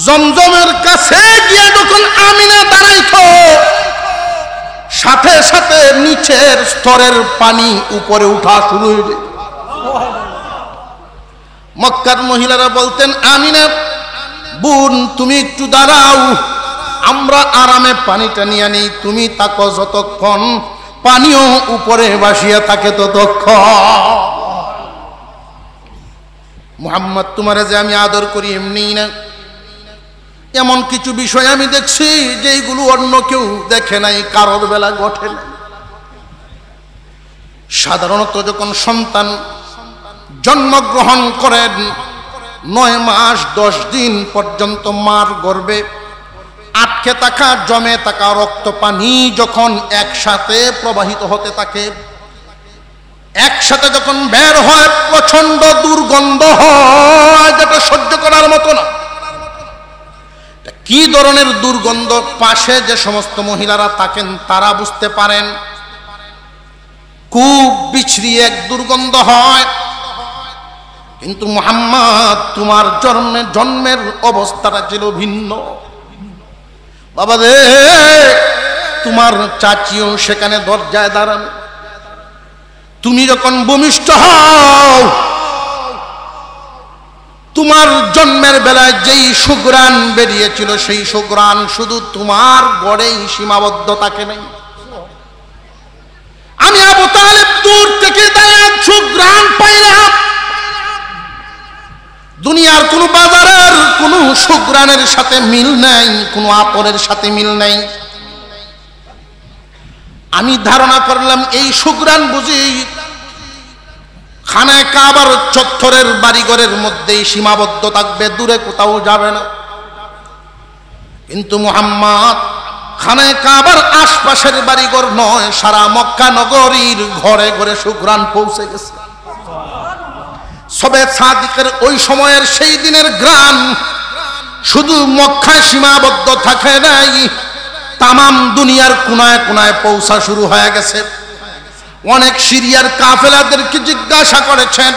জমজমের কাছে গিয়া যখন আমিনা দাঁড়াইত, সাথে সাথে নিচের স্তরের পানি উপরে উঠা শুরু হয়ে যায়। মক্কার মহিলারা বলতেন, আমিনা বোন তুমি একটু দাঁড়াও, আমরা আরামে পানিটা নিয়ে নিই, তুমি তাকো যতক্ষণ, পানিও উপরে ভাসিয়া থাকে ততক্ষণ। মুহাম্মদ তোমারে যে আমি আদর করি এমনি না, এমন কিছু বিষয় আমি দেখছি যেগুলো অন্য কেউ দেখে নাই, কারোর বেলা ঘটে নাই। সাধারণত যখন সন্তান জন্মগ্রহণ করেন 9 মাস 10 দিন পর্যন্ত মার গর্ভে আটকে থাকা জমে থাকা রক্ত পানি যখন একসাথে প্রবাহিত হতে থাকে, একসাথে যখন বের হয় প্রচন্ড দুর্গন্ধ হয়, যেটা সহ্য করার মতো না। কি ধরনের দুর্গন্ধ পাশে যে সমস্ত মহিলারা থাকেন তারা বুঝতে পারেন। খুব বিচ্ছিরি এক দুর্গন্ধ হয়। কিন্তু মুহাম্মদ তোমার জন্মের অবস্থাটা ছিল ভিন্ন। বাবা রে, তোমার চাচিও সেখানে দরজায় দাঁড়ানো। তুমি যখন ভূমিষ্ঠ হও, তোমার জন্মের বেলায় যেই সুঘ্রাণ বেরিয়েছিল সেই সুঘ্রাণ শুধু তোমার গড়েই সীমাবদ্ধ থাকে নাই। আমি আবু তালেব দূর থেকে দাঁড়িয়ে সুঘ্রাণ পাইলাম। দুনিয়ার কোন বাজারের কোন সুঘ্রাণের সাথে মিল নাই, কোন আপরের সাথে মিল নাই। আমি ধারণা করলাম এই সুঘ্রাণ বুঝি খানায় কাবার চত্বরের বাড়িঘরের মধ্যেই সীমাবদ্ধ থাকবে, দূরে কোথাও যাবে না। কিন্তু মুহাম্মদ খানায় কাবার আশপাশের বাড়িঘর নয়, সারা মক্কা নগরীর ঘরে ঘরে সুঘ্রাণ পৌঁছে গেছে। সবে সাদিকের ওই সময়ের সেই দিনের গ্রাম শুধু মক্কায় সীমাবদ্ধ থাকে নাই, তামাম দুনিয়ার কোনায় কোনায় পৌঁছা শুরু হয়ে গেছে। অনেক সিরিয়ার কাফেলাদেরকে জিজ্ঞাসা করেছেন,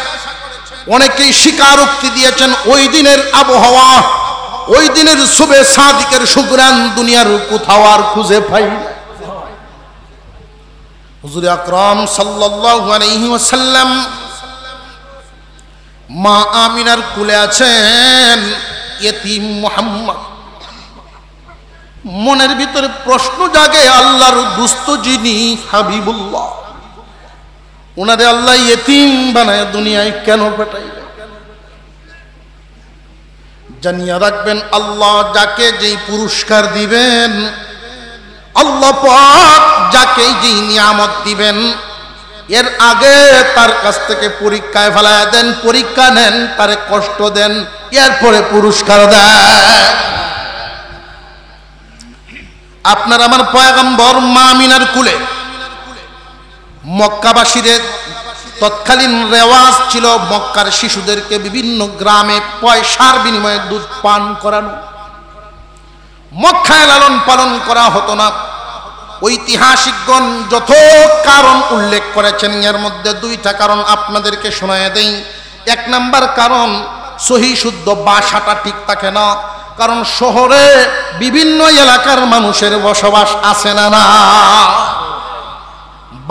অনেকেই স্বীকারোক্তি দিয়েছেন ওই দিনের আবহাওয়া, ওই দিনের সবে সাদিকের সুঘ্রাণ দুনিয়ার কোথাও আর খুঁজে পাই না। হুজুর আকরাম সাল্লাল্লাহু আলাইহি ওয়াসাল্লাম মা আমিনার কুলে আছেন ইতিম মুহাম্মদ। মনের ভিতরে প্রশ্ন জাগে, আল্লাহর দুস্ত যিনি হাবিবুল্লাহ, ওনারে আল্লাহ ইতিম বানায় দুনিয়ায় কেন পাঠাইলেন? জানিয়ে রাখবেন, আল্লাহ যাকে যেই পুরস্কার দিবেন, আল্লাহ পাক যাকে যেই নিয়ামত দিবেন, এর আগে তার কাছ থেকে পরীক্ষায় ফেলায় দেন, পরীক্ষা নেন, তারে কষ্ট দেন, এরপরে পুরস্কার দেন। আপনার আমার পয়গম্বর মা আমিনার কুলে মক্কাবাসীদের তৎকালীন রেওয়াজ ছিল মক্কার শিশুদেরকে বিভিন্ন গ্রামে পয়সার বিনিময়ে দুধ পান করানো। মক্কায় লালন পালন করা হতো না। ঐতিহাসিকগণ যত কারণ উল্লেখ করেছেন, এর মধ্যে 2টা কারণ আপনাদেরকে শোনায় দেই। 1 নাম্বার কারণ, সহি শুদ্ধ ভাষাটা ঠিক থাকে না, কারণ শহরে বিভিন্ন এলাকার মানুষের বসবাস আছে না,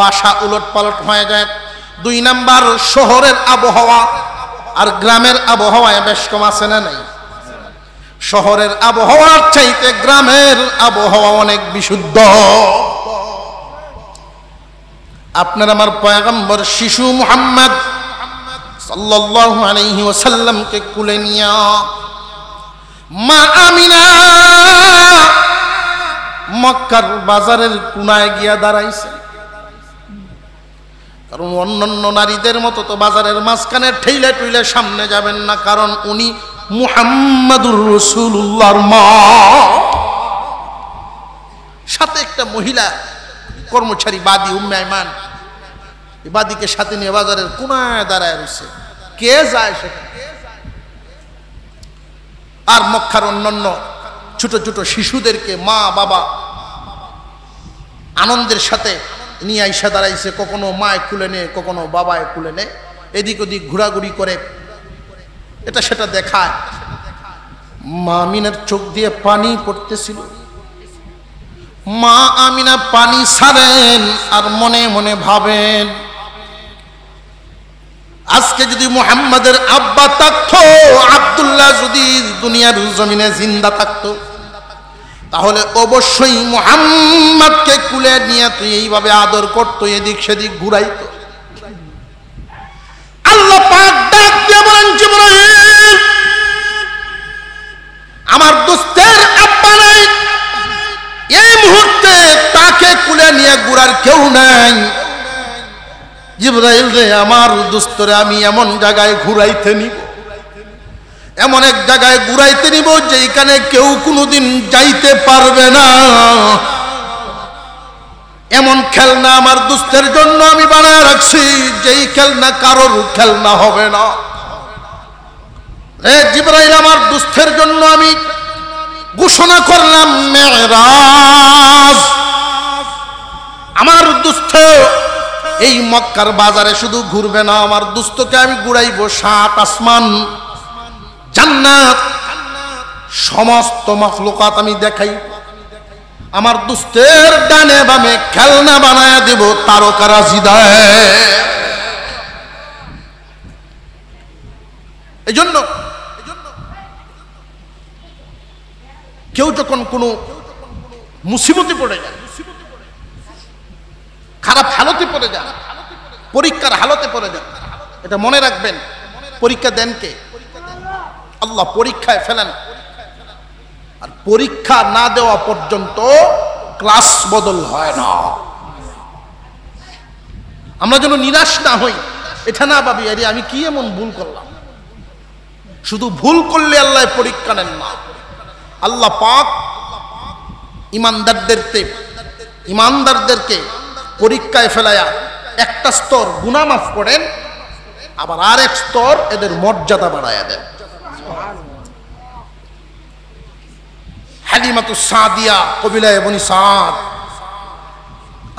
ভাষা উলট পালট হয়ে যায়। 2 নাম্বার, শহরের আবহাওয়া আর গ্রামের আবহাওয়ায় বেশ কম আছে না নাই? শহরের আবহাওয়ার চাইতে গ্রামের আবহাওয়া অনেক বিশুদ্ধ। আপনার আমার পয়গম্বর শিশু মুহাম্মদ সাল্লাল্লাহু আলাইহি ওয়াসাল্লামকে কুলে নিয়া মা আমিনা মক্কার বাজারের কোনায় গিয়া দাঁড়াইছে। কারণ অন্যান্য নারীদের মতো তো বাজারের মাঝখানে ঠেইলে টুইলে সামনে যাবেন না, কারণ উনি মুহাম্মাদুর রাসূলুল্লাহর মা। সাথে একটা মহিলা কর্মচারী বাদী উম্মে আইমান, এই বাদীকে সাথে নিয়ে বাজারের কোনায় দাঁড়ায় রয়েছে। কে যায় সেখানে? আর মক্কার অন্যান্য ছোট ছোট শিশুদেরকে মা বাবা আনন্দের সাথে নিয়ে আইসা দাঁড়াইছে। কখনো মায় কুলে নেয়, কখনো বাবায় কুলে নেয়, এদিক ওদিক ঘোরাঘুরি করে, এটা সেটা দেখায়। মা আমিনার চোখ দিয়ে পানি পড়তেছিল। মা আমিনা পানি ছাড়েন আর মনে মনে ভাবেন, আজকে যদি মুহাম্মাদের আব্বা থাকতো, আব্দুল্লাহ যদি দুনিয়ার জমিনে জিন্দা থাকতো, তাহলে অবশ্যই মুহাম্মাদকে কুলে নিয়ে তুই এইভাবে আদর করতো, এদিক সেদিক ঘুরাইতো। আল্লাহ পাক ডাক দিয়ে বলেন, জিবরাইল, আমার দোস্তের আব্বা নাই, এই মুহূর্তে তাকে কুলে নিয়ে ঘুরার কেউ নাই। জিবরাইল রে, আমার দোস্তরে আমি এমন জায়গায় ঘুরাইতে নিব, এমন এক জায়গায় ঘুরাইতে নিব যেখানে কেউ কোনোদিন যাইতে পারবে না। এমন খেলনা আমার দোস্তের জন্য আমি বানায় রাখছি, যেই খেলনা কারোর খেলনা হবে না। রে জিবরাইল, আমার দোস্তের জন্য আমি ঘোষণা করলাম মেরাজ। আমার দোস্ত এই মক্কার বাজারে শুধু ঘুরবে না, আমার দোস্তকে আমি ঘুরাইবো 7 আসমান, জান্নাত, সমস্ত মাখলুকাত আমি দেখাই। আমার দোস্তের ডানে বামে খেলনা বানায় দেব তারকারাজিদায়। এই জন্য কেউ যখন কোনো মুসিবতে পড়ে যায়, খারাপ হালতে পড়ে যান, পরীক্ষার হালতে পড়ে যান, এটা মনে রাখবেন, পরীক্ষা দেন কে? আল্লাহ পরীক্ষায় ফেলেন। আর পরীক্ষা না দেওয়া পর্যন্ত ক্লাস বদল হয় না। আমরা যেন নিরাশ না হই, এটা না ভাবি আরে আমি কি এমন ভুল করলাম। শুধু ভুল করলে আল্লাহ পরীক্ষা নেন না। আল্লাহ পাক ইমানদারদেরকে পরীক্ষায় ফেলায়া একটা স্তর গুনাহ মাফ করেন, আবার আরেক স্তর এদের মর্যাদা বাড়ায়া দেন। হালিমাতুস সাদিয়া, কবিলায়ে বনি সাদ,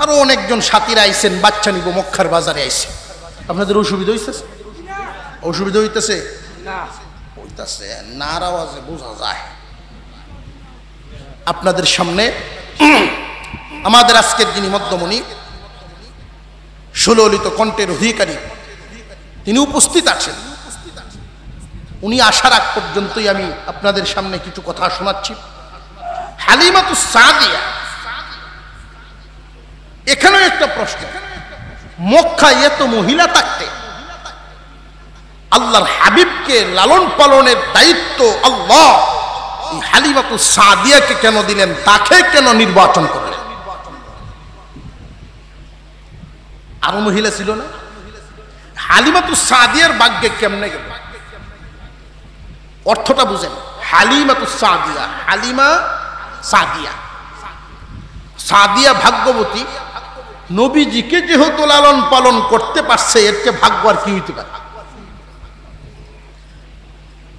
আরো অনেকজন সাথীরা আইছেন, বাচ্চা নিব মক্কার বাজারে আইছে। আপনাদের অসুবিধা হইতেছে? অসুবিধা হইতেছে না? হইতেছে, নার আওয়াজে বোঝা যায়। আপনাদের সামনে আমাদের আজকের যিনি মধ্যমণি, সুললিত কণ্ঠের অধিকারী, তিনি উপস্থিত আছেন। উনি আসার আগ পর্যন্তই আমি আপনাদের সামনে কিছু কথা শোনাচ্ছি। হালিমাতুস সাদিয়া, এখানেও একটা প্রশ্ন, মক্কায় এত মহিলা থাকতে আল্লাহর হাবিবকে লালন পালনের দায়িত্ব আল্লাহ এই হালিমাতুস সাদিয়াকে কেন দিলেন? তাকে কেন নির্বাচন করলেন? আরো মহিলা ছিল না? হালিমাতুস সাদিয়ার ভাগ্যে কেমনে গেল? অর্থটা বুঝেন। হালিমাতুস সাদিয়া, হালিমা সাদিয়া, সাদিয়া ভাগ্যবতী। নবীজিকে যেহেতু লালন পালন করতে পারছে, এর চেয়ে ভাগ্য আর কি হইতে পারে?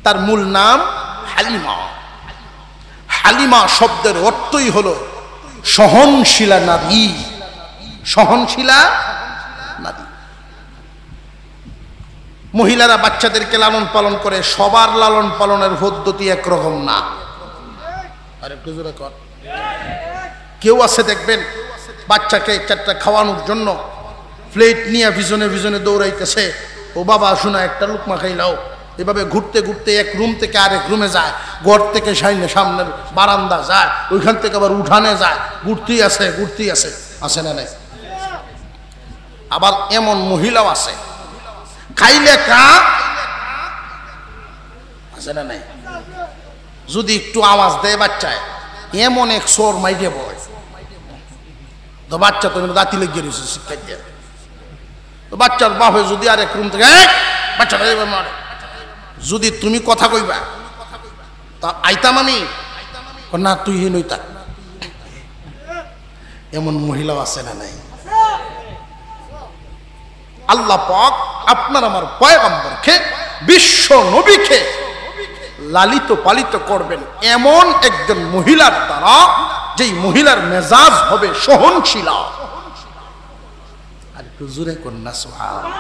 তার মূল নাম হালিমা। হালিমা শব্দের অর্থই হলো সহনশীলা নারী, সহনশীলা নারী। মহিলারা বাচ্চাদেরকে লালন পালন করে, সবার লালন পালনের পদ্ধতি একরকম না। আর একটু জোরে কর। কেউ আছে দেখবেন বাচ্চাকে চারটা খাওয়ানোর জন্য প্লেট নিয়ে পিছনে পিছনে দৌড়াইতেছে, ও বাবা শোনা একটা লুকমা খাইলাও। এভাবে ঘুরতে ঘুরতে এক রুম থেকে আরেক রুমে যায়, ঘর থেকে সামনের বারান্দা যায়, ওইখান থেকে আবার উঠানে যায়, ঘুরতেই আছে ঘুরতেই আছে। আছে না নাই? আবার এমন মহিলাও আছে, খাইলে কা, আছে না নাই? যদি একটু আওয়াজ দেয় বাচ্চায়, এমন এক সোর মাইরে বয়, তো বাচ্চা তো দাঁতি লেগে রয়েছে শিক্ষা দিয়ে। তো বাচ্চার বাপে যদি আরেক রুম থেকে বাচ্চাটা মারে, যদি তুমি কথা কইবা তা আইতাম আমি, না তুই নই তা। এমন মহিলাও আছে না নাই? আল্লাহ পাক আপনার আমার পয়গম্বরকে, বিশ্ব নবীকে লালিত পালিত করবেন এমন একজন মহিলার দ্বারা, যেই মহিলার মেজাজ হবে সহনশীলা। আর একটু জোরে কন্যা সুবহানাল্লাহ।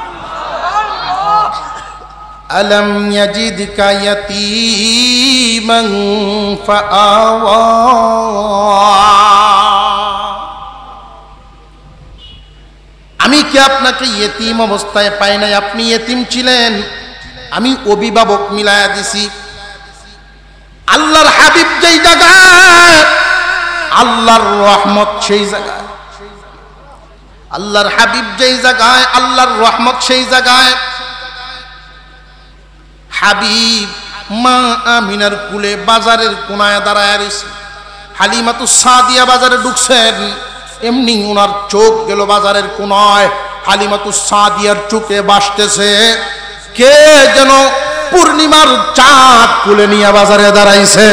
আলম ইয়াজিদকা ইয়াতীমান ফাআওয়া, আমি কি আপনাকে ইয়েতিম অবস্থায় পাই নাই? আপনি ইয়েতিম ছিলেন, আমি অভিভাবক মিলায়া দিছি। আল্লাহর হাবিব যেই জায়গায়, আল্লাহর রহমত সেই জায়গায়। আল্লাহর হাবিব যেই জায়গায়, আল্লাহর রহমত সেই জায়গায়। হাবিব মা আমিনার কুলে বাজারের কোনায় দাঁড়ায় রয়েছে। হালিমাতুস সাদিয়া বাজারে ঢুকছেন, এমনি ওনার চোখ গেল বাজারের কোনায়। হালিমাতুস সাদিয়ার চোখে ভাসতেছে কে যেন পূর্ণিমার চাঁদ কুলে নিয়ে বাজারে দাঁড়াইছে।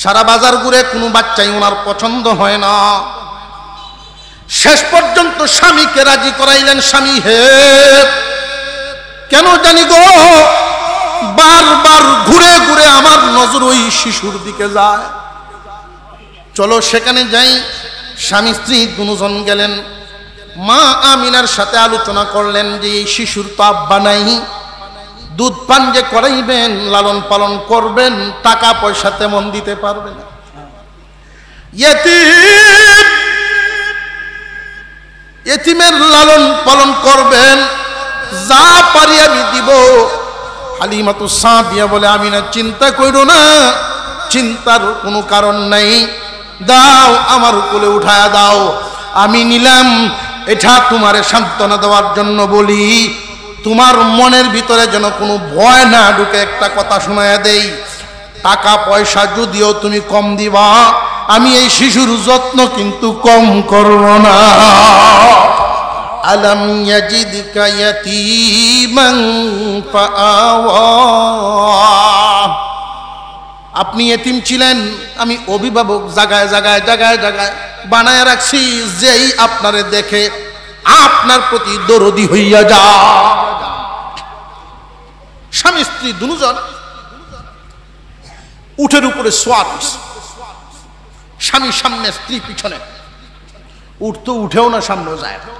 সারা বাজার ঘুরে কোনো বাচ্চাই ওনার পছন্দ হয় না। শেষ পর্যন্ত স্বামীকে রাজি করাইলেন। স্বামী হে, কেন জানি গো বারবার ঘুরে ঘুরে আমার নজর ওই শিশুর দিকে যায়, চলো সেখানে যাই। স্বামী স্ত্রী দুজন গেলেন। মা আমিনার সাথে আলোচনা করলেন যে এই শিশুর তো আব্বা নাই, দুধ পান যে করাইবেন, লালন পালন করবেন, টাকা পয়সা তেমন দিতে পারবে না। এতিমের লালন পালন করবেন, যা পারি আমি দিব। হালিমাতুস সাদিয়া বলে, আমিনা চিন্তা কইরো না, চিন্তার কোনো কারণ নাই, দাও আমার কোলে উঠায়া দাও, আমি নিলাম। এটা তোমারে সান্ত্বনা দেওয়ার জন্য বলি, তোমার মনের ভিতরে যেন কোনো ভয় না ঢুকে। একটা কথা শোনায়া দেই, টাকা পয়সা যদিও তুমি কম দিবা, আমি এই শিশুর যত্ন কিন্তু কম করব না। আলাম ইয়াজিদকা ইয়াতীমান ফাআওয়া, আপনি এতিম ছিলেন, আমি অভিভাবক জায়গায় জায়গায় জায়গায় জায়গায় বানায় রাখছি, যেই আপনারে দেখে আপনার প্রতি দরদি হইয়া যা। স্বামী স্ত্রী দুজন উঠের উপরে সোয়ার, স্বামী সামনে স্ত্রী পিছনে। উঠ তো উঠেও না, সামনেও যায় না।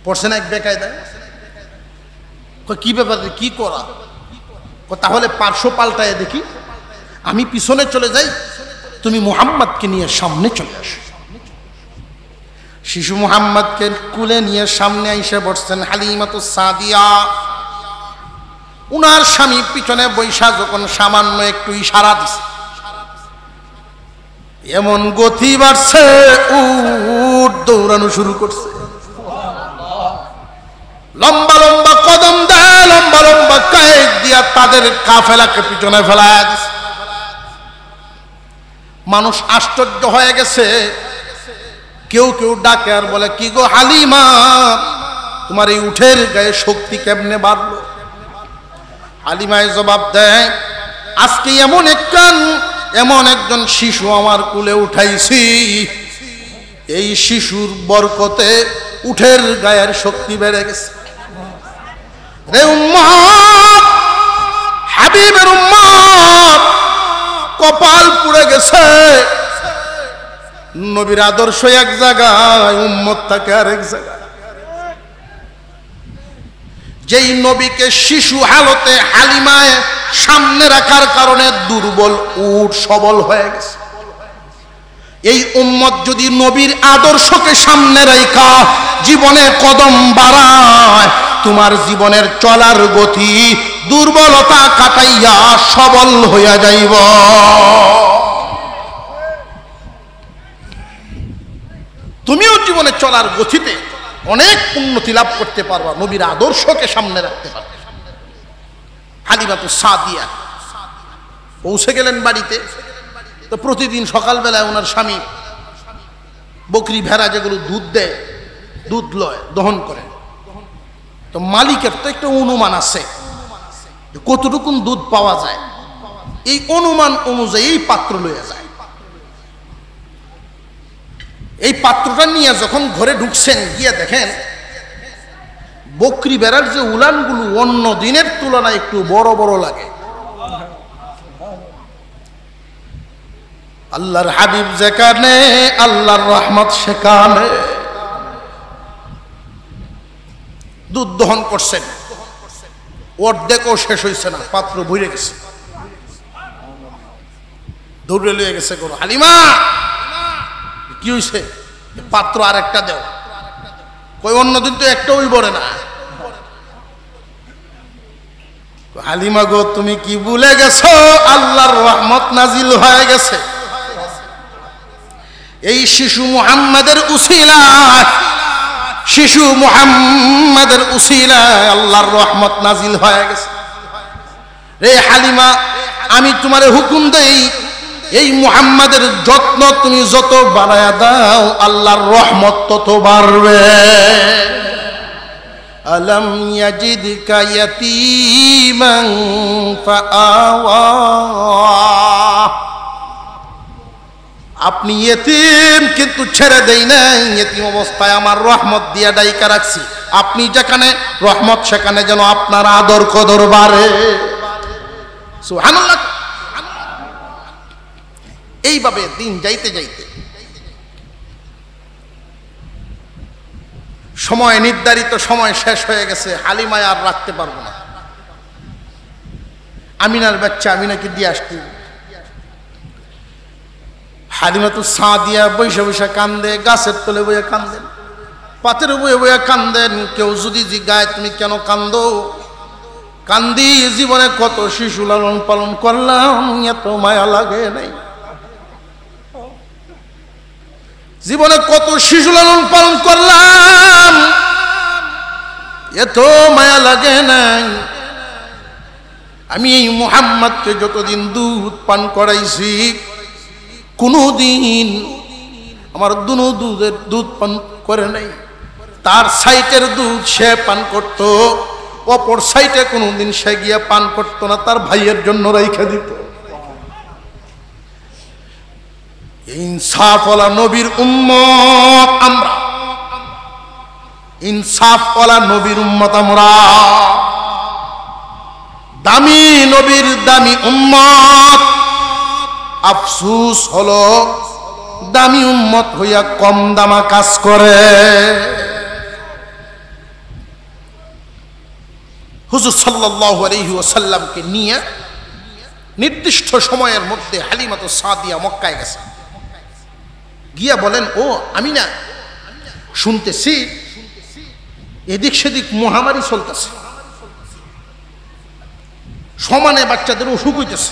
পড়ছে না এক বেকায়দায়। কি ব্যাপার, কি করা? তাহলে পার্শ্ব পাল্টায় দেখি, আমি পিছনে চলে যাই, তুমি মুহাম্মদকে নিয়ে সামনে চলে আসো। শিশু মুহাম্মদকে কুলে নিয়ে সামনে আইসে বসছেন হালিমাতুস সাদিয়া। উনার স্বামী পিছনে বৈশা যখন সামান্য একটু ইশারা দিছে, এমন গতি বাড়ছে, উট দৌড়ানো শুরু করছে। লম্বা লম্বা কদম দেয়, লম্বা লম্বা কায়েক দিয়া তাদের কাফেলাকে পিছনে ফেলায় দিছে। মানুষ আশ্চর্য হয়ে গেছে। কেউ কেউ ডাকে আর বলে, কি গো হালিমা, তোমার এই উঠের গায়ে শক্তি কেমনে বাড়লো? হালিমায় জবাব দেয়, আজকে এমন একজন শিশু আমার কুলে উঠাইছি, এই শিশুর বরকতে উঠের গায়ের শক্তি বেড়ে গেছে। রে উম্মত, হাবিবের উম্মত, কপাল পুড়ে গেছে। নবীর আদর্শ এক জায়গায়, উম্মত থাকে আরেক জায়গায়। যেই নবীকে শিশু হালতে হালিমায় সামনে রাখার কারণে দুর্বল উট সবল হয়ে গেছে। এই উম্মত যদি নবীর আদর্শকে সামনে রাখা জীবনে কদম বাড়ায়, তোমার জীবনের চলার গতি দুর্বলতা কাটাইয়া সবল হইয়া যাইব। তুমিও জীবনে চলার গতিতে অনেক উন্নতি লাভ করতে পারবা, নবীর আদর্শকে সামনে রাখতে পারবে। হালিমাতুস সাদিয়া পৌঁছে গেলেন বাড়িতে। তো প্রতিদিন সকালবেলায় ওনার স্বামী বকরি ভেড়া যেগুলো দুধ দেয়, দুধ লয়, দহন করে। তো মালিকের তো একটা অনুমান আছে কতটুকুন দুধ পাওয়া যায়। এই অনুমান অনুযায়ী এই পাত্র লইয়া যায়। এই পাত্রটা নিয়ে যখন ঘরে ঢুকছেন, গিয়ে দেখেন বকরি বেড়ার যে উলানগুলো অন্য দিনের তুলনায় একটু বড় বড় লাগে। আল্লাহর হাবিব যেখানে, আল্লাহর রহমত সেখানে। দুধ দহন করছেন, অর্ধেকও শেষ হয়েছে না, পাত্র ভরে গেছে। দৌড়ে লইয়া গেছে গরু। হালিমা, কি হয়েছে? পাত্র আর একটা দেও। কই অন্যদিন তো একটাই বলে না। হালিমা গো তুমি কি ভুলে গেছো আল্লাহর রহমত নাজিল হয়ে গেছে এই শিশু মুহাম্মাদের উসিলায়, শিশু মুহাম্মাদের উসিলায় আল্লাহর রহমত নাজিল হয়ে গেছে। রে হালিমা আমি তোমারে হুকুম দেই এই মুহাম্মাদের যত্ন তুমি যত বাড়ায়া দাও আল্লাহর রহমত তত বাড়বে। আলম ইয়াজিদকা ইয়াতীমান ফাআওয়া, আপনি ইয়েতিম কিন্তু ছেড়ে দেই নাই, ইয়েতিম অবস্থায় আমার রহমত দিয়া ডাইকা রাখছি। আপনি যেখানে রহমত সেখানে যেন আপনার আদর কদর বাড়ে। সুবহানাল্লাহ। এইভাবে দিন যাইতে যাইতে সময়, নির্ধারিত সময় শেষ হয়ে গেছে। হালিমায় আর রাখতে পারবো না। আমিনার বাচ্চা আমিনাকে দিয়ে আসতে। হালিমা তো সাদিয়া বৈশা বৈশা কান্দে, গাছের তলে বইয়া কান্দেন, পাতের বইয়ে বইয়া কান্দেন। কেউ যদি জিজ্ঞায় তুমি কেন কান্দো? কান্দি জীবনে কত শিশু লালন পালন করলাম, এত মায়া লাগে নাই। জীবনে কত শিশু লালন পালন করলাম, এত মায়া লাগে নাই। আমি এই মুহাম্মদকে যতদিন দুধ পান করাইছি কোনদিন আমার দুনো দুধের দুধ পান করে নাই। তার সাইটের দুধ সে পান করত, অপর সাইটে কোনদিন সে গিয়া পান করতো না, তার ভাইয়ের জন্য রাইখা দিত। ইনসাফওয়ালা নবীর উম্মত আমরা, ইনসাফওয়ালা নবীর উম্মত আমরা, দামি নবীর দামি উম্মত। আফসোস হলো দামি উম্মত হইয়া কম দামা কাজ করে। হুজুর সাল্লাল্লাহু আলাইহি ওয়াসাল্লামকে নিয়ে নির্দিষ্ট সময়ের মধ্যে হালিমাতু সাদিয়া মক্কায় গেছে। গিয়া বলেন, ও আমিনা, শুনতেছি এদিক সেদিক মহামারী চলতেছে, সমানে বাচ্চাদের অসুখ হইতেছে।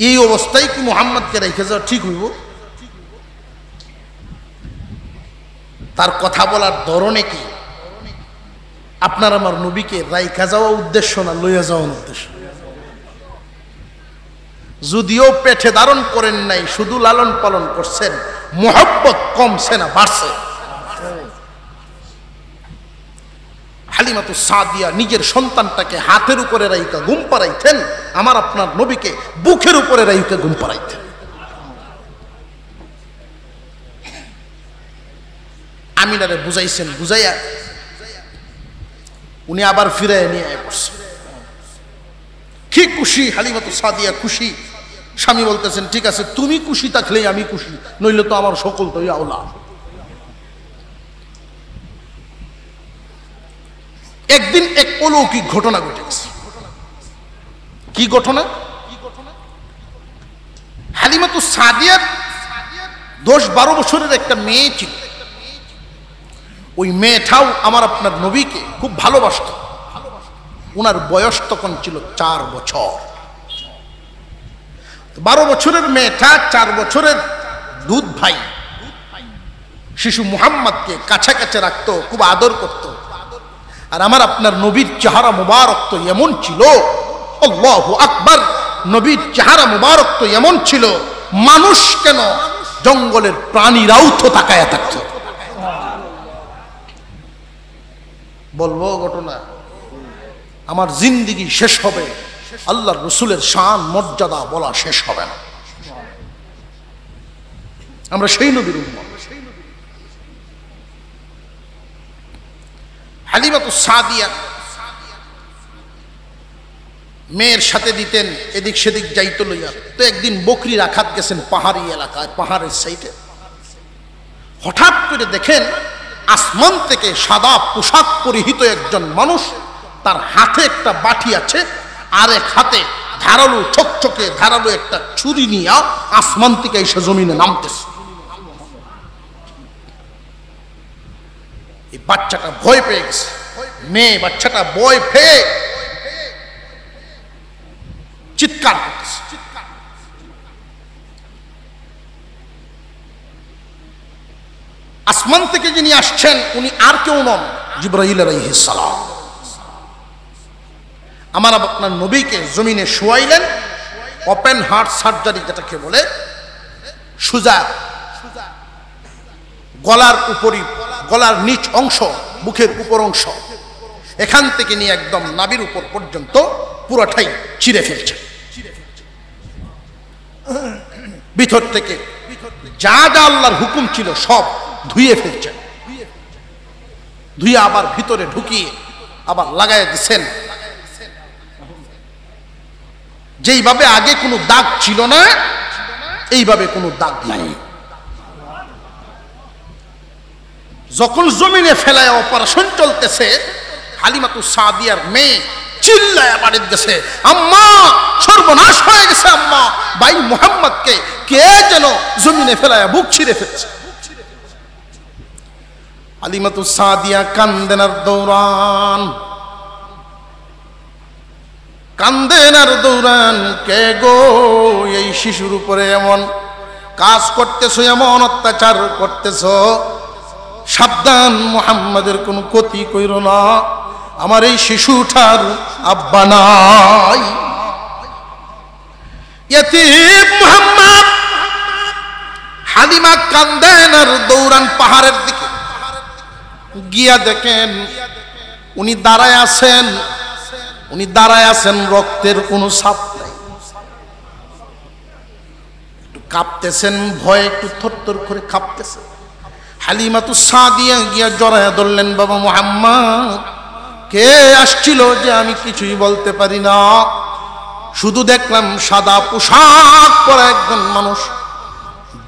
এই অবস্থায় কি মুহাম্মদকে রেখে যাওয়া ঠিক হইব? তার কথা বলার ধরনে কি আপনার আমার নবীকে রাইখা যাওয়া উদ্দেশ্য না লইয়া যাওয়ার উদ্দেশ্য? যদিও পেটে ধারণ করেন নাই, শুধু লালন পালন করছেন, মোহব্বত কমছে না বাড়ছে। হালিমাতু সাদিয়া নিজের সন্তানটাকে হাতের উপরে রাইকা ঘুম পাড়াইতেন, আমার আপনার নবীকে বুকের উপরে রাইকা ঘুম পাড়াইতেন। আমিনারে বুঝাইছেন, বুঝাইয়া উনি আবার ফিরে নিয়ে পড়ছেন। কি খুশি হালিমাতু সাদিয়া, খুশি। স্বামী বলতেছেন, ঠিক আছে তুমি খুশি থাকলেই আমি খুশি, নইলে তো আমার সকল তো আওলা। একদিন এক অলৌকিক ঘটনা ঘটে গেছে। কি ঘটনা? হালিমাতু সাদিয়ার 10-12 বছরের একটা মেয়ে ছিল। ওই মেয়েটাও আমার আপনার নবীকে খুব ভালোবাসত। ওনার বয়স তখন ছিল 4 বছর। 12 বছরের মেয়েটা 4 বছরের দুধ ভাই শিশু মুহাম্মদকে কাছে কাছে রাখতো, খুব আদর করত। আর আমার আপনার নবীর চেহারা মুবারক তো এমন ছিল, আল্লাহু আকবার, নবীর চেহারা মুবারক তো এমন ছিল, মানুষ কেন জঙ্গলের প্রাণীরাও তো তাকায়া থাকত। বলবো ঘটনা, আমার জিন্দেগি শেষ হবে, আল্লাহর রসুলের শান মর্যাদা বলা শেষ হবে না। আমরা সেই নবীর উম্মত। হালিমাতু সাদিয়া মেয়ের সাথে দিতেন, এদিক সেদিক যাইতো লইয়া। তো একদিন বকরির আঘাত গেছেন পাহাড়ি এলাকায়, পাহাড়ের সাইডে। হঠাৎ করে দেখেন আসমান থেকে সাদা পোশাক পরিহিত একজন মানুষ, তার হাতে একটা বাটি আছে, আর এক হাতে ধারালো চকচকে ধারালো একটা ছুরি নিয়ে আসমান থেকে এসে জমিনে নামতেছে। এই বাচ্চাটা ভয় পেয়ে গেছে, মেয়ে বাচ্চাটা ভয় পেয়ে চিৎকার করতেছে। আসমান থেকে যিনি আসছেন উনি আর কেউ নন, জিবরাইল আলাইহিস সালাম। আমার আপনার নবীকে জমিনে শুয়াইলেন, ওপেন হার্ট সার্জারি যেটাকে বলে, সুজা গলার উপরই, গলার নিচ অংশ, মুখের উপর অংশ, এখান থেকে নিয়ে একদম নাভির উপর পর্যন্ত পুরোটাই চিরে ফেলছে। ভিতর থেকে যা যা আল্লাহর হুকুম ছিল সব ধুয়ে ফেলছেন, ধুয়ে আবার ভিতরে ঢুকিয়ে আবার লাগাই দিচ্ছেন। যেইভাবে আগে কোনো দাগ ছিল না, এইভাবে কোনো দাগ নাই। যখন জমিনে ফেলায় অপারেশন চলতেছে, হালিমাতুস সাদিয়ার মেয়ে চিল্লায় বাড়িতে গেছে, আম্মা সর্বনাশ হয়ে গেছে, আম্মা ভাই মুহাম্মদকে কে যেন জমিনে ফেলায় বুক ছিঁড়ে ফেলছে। হালিমাতুস সাদিয়া কান্দেন আর দৌড়ান, কান্দেন আর দৌড়ান, কে গো এই শিশুর উপরে এমন কাজ করতেছো, এমন অত্যাচার করতেছো, সাবধান মুহাম্মাদের কোনো ক্ষতি কইরো না, আমার এই শিশুটার আব্বা নাই। ইয়তীম মুহাম্মদ। হালিমা কান্দেন আর দৌড়ান পাহাড়ের দিকে গিয়া দেখেন উনি দাঁড়ায় আছেন, উনি দাঁড়ায় আছেন, রক্তের কোনো ছাপ নাই, একটু কাঁপতেছেন, ভয়ে একটু থরথর করে কাঁপতেছেন। হালিমাতুস সাদিয়া গিয়া জড়ায়া ধরলেন, বাবা মুহাম্মদ কে আসছিল যে আমি কিছুই বলতে পারি না, শুধু দেখলাম সাদা পোশাক পরা একজন মানুষ,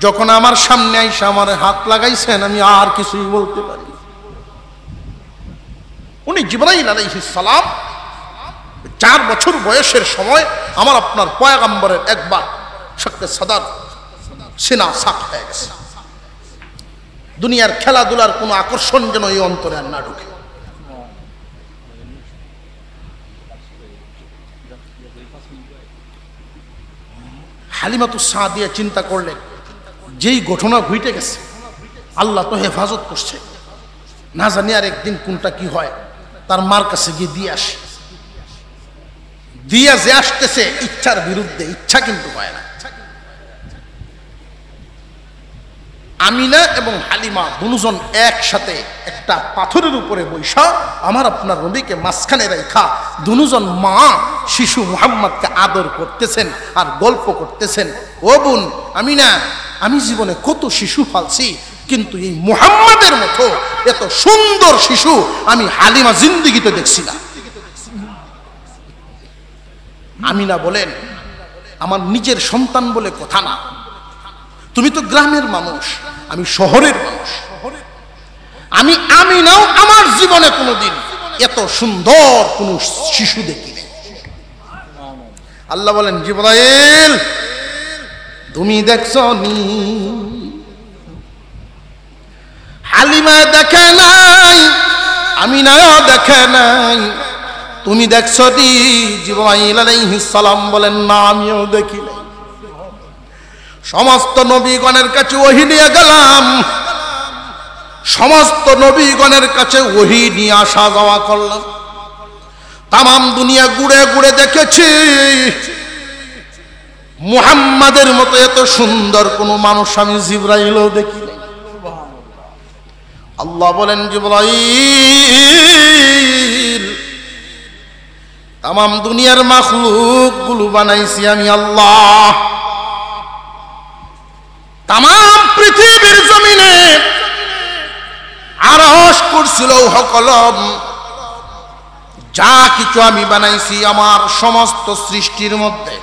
যখন আমার সামনে আইসা আমার হাত লাগাইছেন আমি আর কিছুই বলতে পারি। উনি জিবরাইল আলাইহিস সালাম, 4 বছর বয়সের সময় আমার আপনার পয়গম্বরের একবার শক্তে সদার সিনা সাক হয়ে গেছে। দুনিয়ার খেলাধুলার কোনো আকর্ষণ যেন এই অন্তরে আর না ঢুকে। হালিমাতুস সাদিয়া চিন্তা করলেন, যেই ঘটনা ঘটে গেছে আল্লাহ তো হেফাজত করছে, না জানি আর একদিন কোনটা কি হয়, তার মার কাছে গিয়ে দিয়ে আসে। দিয়া যে আসতেছে ইচ্ছার বিরুদ্ধে, ইচ্ছা কিন্তু হয় না। আমিনা এবং হালিমা দুজন একসাথে একটা পাথরের উপরে বৈশা আমার আপনার নবীকে মাঝখানে রেখা দুজন মা শিশু মুহাম্মদকে আদর করতেছেন আর গল্প করতেছেন। ও বোন আমিনা, আমি জীবনে কত শিশু পালছি, কিন্তু এই মুহাম্মদের মতো এত সুন্দর শিশু আমি হালিমা জিন্দেগিতে দেখছি না। আমিনা বলেন, আমার নিজের সন্তান বলে কথা না, তুমি তো গ্রামের মানুষ, আমি শহরের মানুষ, আমি আমিনাও আমার জীবনে কোনোদিন এত সুন্দর কোন শিশু দেখিনি। আল্লাহ বলেন, জিবরাইল তুমি দেখছো নি? হালিমা দেখে নাই, আমিনাও দেখে নাই, তুমি দেখছো নি? জিবরাইল আলাইহিস সালাম বলেন, না আমিও দেখি নাই। সমস্ত নবীগণের কাছে ওহী নিয়ে গেলাম, সমস্ত নবীগণের কাছে ওহী নিয়ে আসা যাওয়া করলাম, তামাম দুনিয়া ঘুরে ঘুরে দেখেছি, মুহাম্মাদের মতো এত সুন্দর কোন মানুষ আমি জিবরাইলও দেখি নাই। আল্লাহ বলেন, জিবরাইল তামাম দুনিয়ার মাখলুক গুলো বানাইছি আমি আল্লাহ, তামাম পৃথিবীর জমিনে আরশ কুরসি লৌহ কলম যা কিছু আমি বানাইছি আমার সমস্ত সৃষ্টির মধ্যে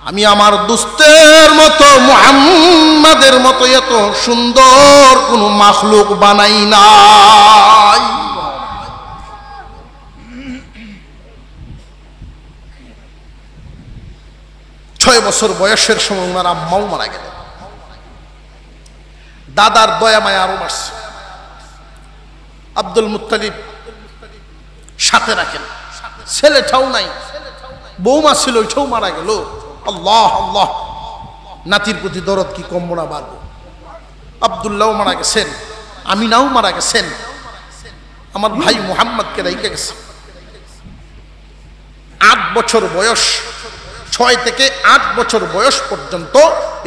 আমি আমার দোস্তের মতো মুহাম্মাদের মতো এত সুন্দর কোন মাখলুক বানাই নাই। ছয় বছর বয়সের সময় ওনার আম্মাও মারা গেলেন, দাদার দয়া মায়া আরো বাড়ছে। আব্দুল মুত্তালিব সাথে রাখেন, ছেলেটাও নাই, বৌমা ছিল ওইটাও মারা গেল। আল্লাহ আল্লাহ, নাতির প্রতি দরদ কি কম না বাড়বো। আব্দুল্লাহও মারা গেছেন, আমিনাও মারা গেছেন, আমার ভাই মুহাম্মদকে রেখে গেছে। 8 বছর বয়স, 6 থেকে 8 বছর বয়স পর্যন্ত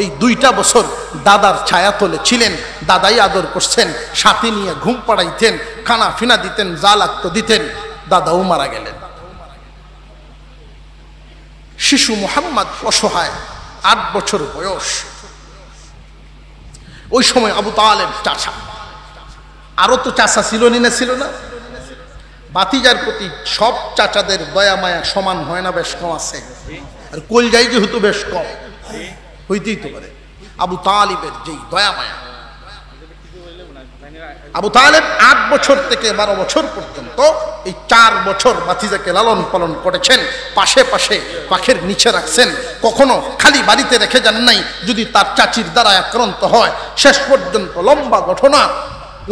এই 2টা বছর দাদার ছায়াতলে ছিলেন। দাদাই আদর করছেন, সাথে নিয়ে ঘুম পাড়াইতেন, খানা ফিনা দিতেন, যা লাগতো দিতেন। দাদাও মারা গেলেন। শিশু মুহাম্মদ অসহায়, 8 বছর বয়স। ওই সময় আবু তালেব চাচা, আরো তো চাচা ছিল না, ছিল না? বাতিজার প্রতি সব চাচাদের দয়া মায়া সমান হয় না, বেশ কম আছে। আর কলজাই যেহেতু বেশ কম, হইতেই তো পারে। আবু তালিবের যেই দয়া মায়া, আবু তালেব 8 বছর থেকে 12 বছর পর্যন্ত এই 4 বছর বাতিজাকে লালন পালন করেছেন। পাশে পাশে পাখের নিচে রাখছেন, কখনো খালি বাড়িতে রেখে যান নাই যদি তার চাচির দ্বারা আক্রান্ত হয়। শেষ পর্যন্ত লম্বা ঘটনা,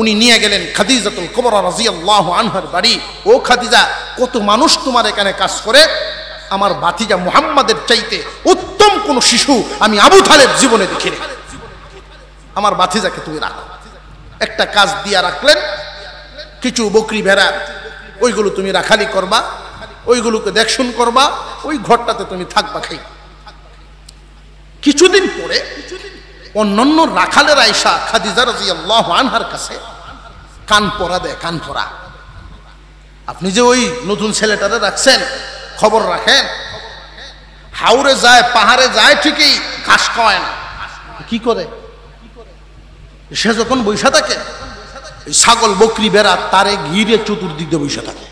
উনি নিয়ে গেলেন খাদিজাতুল কুবরা রাদিয়াল্লাহু আনহার বাড়ি। ও খাদিজা, কত মানুষ তোমার এখানে কাজ করে, আমার ভাতিজা মুহাম্মাদের চাইতে উত্তম কোন শিশু আমি আবু তালেব জীবনে দেখিনি, আমার ভাতিজাকে তুমি রাখো। একটা কাজ দিয়া রাখলেন, কিছু বকরি ভেড়া, ওইগুলো তুমি রাখালি করবা, ওইগুলোকে দেখশুন করবা, ওই ঘরটাতে তুমি থাকবা খাই। কিছুদিন পরে অন্যান্য রাখালের আয়েশা খাদিজা রাদিয়াল্লাহু আনহার কাছে কান পরা দেয়, কান পরা। আপনি যে ওই নতুন ছেলেটারে রাখছেন, খবর রাখেন। হাওরে যায়, পাহাড়ে যায় ঠিকই, ঘাস খাওয়ায় না। কি করে? সে যখন বৈশা থাকে, ছাগল বকরি বেড়া তারে ঘিরে চতুর্দিক দিয়ে বৈশা থাকে,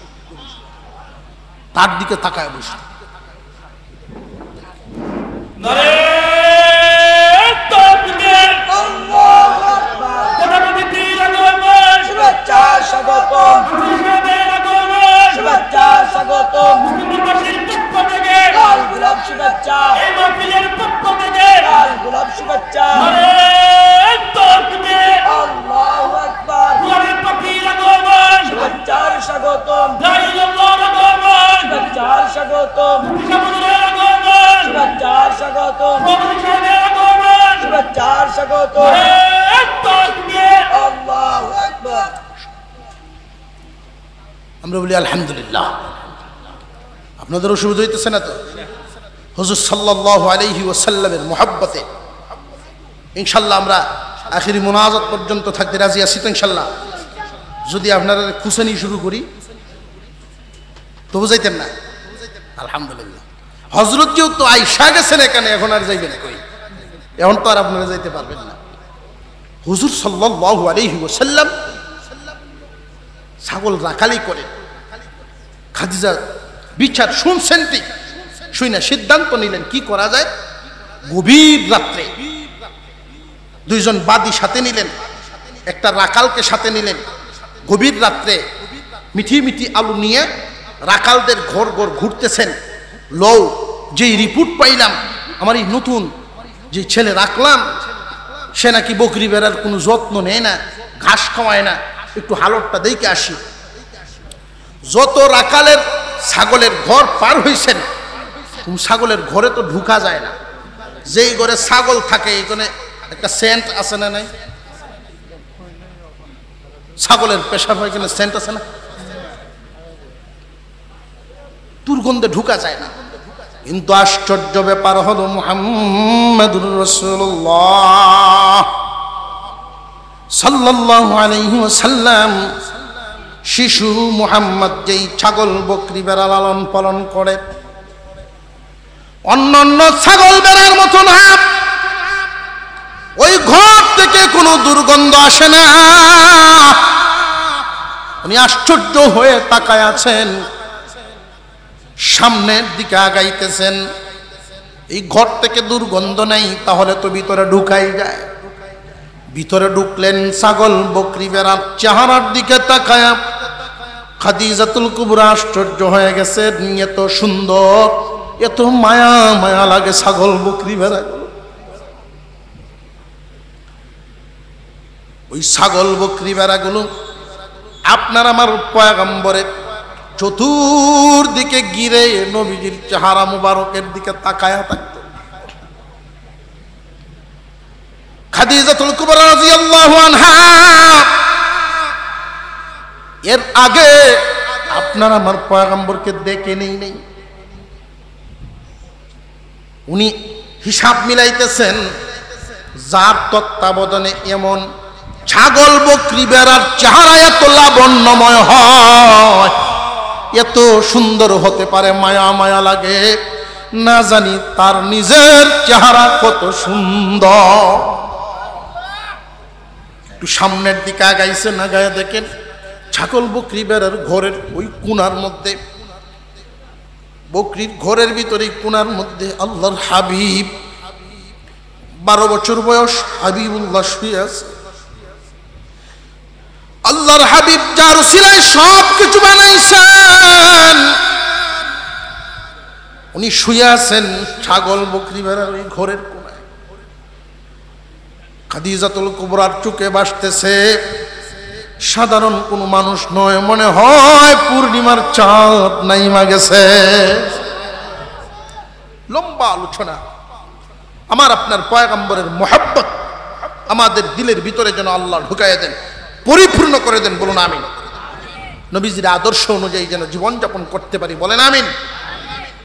তার দিকে তাকায় বৈশা। আমরা বলি আলহামদুলিল্লাহ। আপনাদের অসুবিধা হইতেছে না তো? হুজুর সাল্লাল্লাহু আলাইহি ওয়াসাল্লামের মুহাব্বতে ইনশাআল্লাহ আমরা আখিরি মুনাজাত পর্যন্ত থাকতে রাজি আছি তো ইনশাআল্লাহ। যদি আপনারা খুশানি শুরু করি তো বুঝাইতেন না। আলহামদুলিল্লাহ, হযরত যেহেতু আয়েশা গেছেন এখানে, এখন আর যাইবেন কই? এখন তো আর আপনারা যাইতে পারবেন না। হুজুর সাল্লাল্লাহু আলাইহি ওয়াসাল্লাম ছাগল রাখালি করে। খাদিজা বিচার শুনছেন, ঠিক শুই না সিদ্ধান্ত নিলেন কি করা যায়। গভীর রাত্রে 2 জন বাদী সাথে নিলেন, একটা রাকালকে সাথে নিলেন। গভীর রাত্রে মিঠি মিঠি আলু নিয়ে রাকালদের ঘর ঘর ঘুরতেছেন। লও, যেই রিপোর্ট পাইলাম, আমার এই নতুন যে ছেলে রাখলাম, সে নাকি বকরি বেড়ার কোনো যত্ন নেয় না, ঘাস খাওয়ায় না, একটু হালতটা দেখে আসি। যত রাকালের ছাগলের ঘর পার হইছেন, ছাগলের ঘরে তো ঢুকা যায় না। যেই ঘরে ছাগল থাকে এখানে একটা সেন্ট আছে না নাই? ছাগলের পেশাব হয় কিনা সেন্ট আছে না? দুর্গন্ধে ঢুকা যায় না। কিন্তু আশ্চর্য ব্যাপার হলো মুহাম্মাদুর রাসূলুল্লাহ সাল্লাল্লাহু আলাইহি ওয়াসাল্লাম শিশু মুহাম্মদ যেই ছাগল বকরি বেড়া লালন পালন করে, অন্যান্য ছাগল বেড়ার মতো না, ওই ঘর থেকে কোনো দুর্গন্ধ আসে না। উনি আশ্চর্য হয়ে তাকায় আছেন, সামনের দিকে আগাইতেছেন। এই ঘর থেকে দুর্গন্ধ নেই, তাহলে তো ভিতরে ঢুকাই যায়। ভিতরে ঢুকলেন, ছাগল বকরি বেড়ার চেহারার দিকে তাকায় খাদিজাতুল কুবরা আশ্চর্য হয়ে গেছে। এত সুন্দর, এত মায়া মায়া লাগে ছাগল বকরি বেড়া। ওই ছাগল বকরি বেড়াগুলো আপনার আমার পয়গম্বরের চতুর্দিকে ঘিরে নবীজির চেহারা মুবারকের দিকে তাকায়া থাকত। খাদিজাতুল কুবরা রাদিয়াল্লাহু আনহা এর আগে আপনার আমার পয়গম্বরকে দেখে নেই। উনি হিসাব মিলাইতেছেন, যার তত্ত্বাবধানে এমন ছাগল বকরি বেড়ার চেহারা এত লাবণ্যময় হয়, এত সুন্দর হতে পারে, মায়া মায়া লাগে, না জানি তার নিজের চেহারা কত সুন্দর। একটু সামনের দিকে আগাইছে, না গায়ে দেখেন ছাগল বকরি বেড়ার ঘরের ওই কোণার মধ্যে, বকরির ঘরের ভিতরে কোণার মধ্যে আল্লাহর হাবিব 12 বছর বয়স হাবিবুল্লাহ শুয়ে আছে। আল্লাহর হাবিব যার উসিলায় সব কিছু বানাইছেন, উনি শুয়ে আছেন ছাগল বকরি ভেড়ার ওই ঘরের কোণায়। খাদিজাতুল কুবরার চোখে ভাসতেছে সাধারণ কোন মানুষ নয়, মনে হয় পূর্ণিমার চাঁদ নাইমা গেছে। লম্বা আলোচনা। আমার আপনার পয়গম্বরের মোহাব্বত আমাদের দিলের ভিতরে যেন আল্লাহ ঢুকাইয়া দেন, পরিপূর্ণ করে দেন, বলুন আমিন। নবীজির আদর্শ অনুযায়ী যেন জীবনযাপন করতে পারি, বলেন আমিন।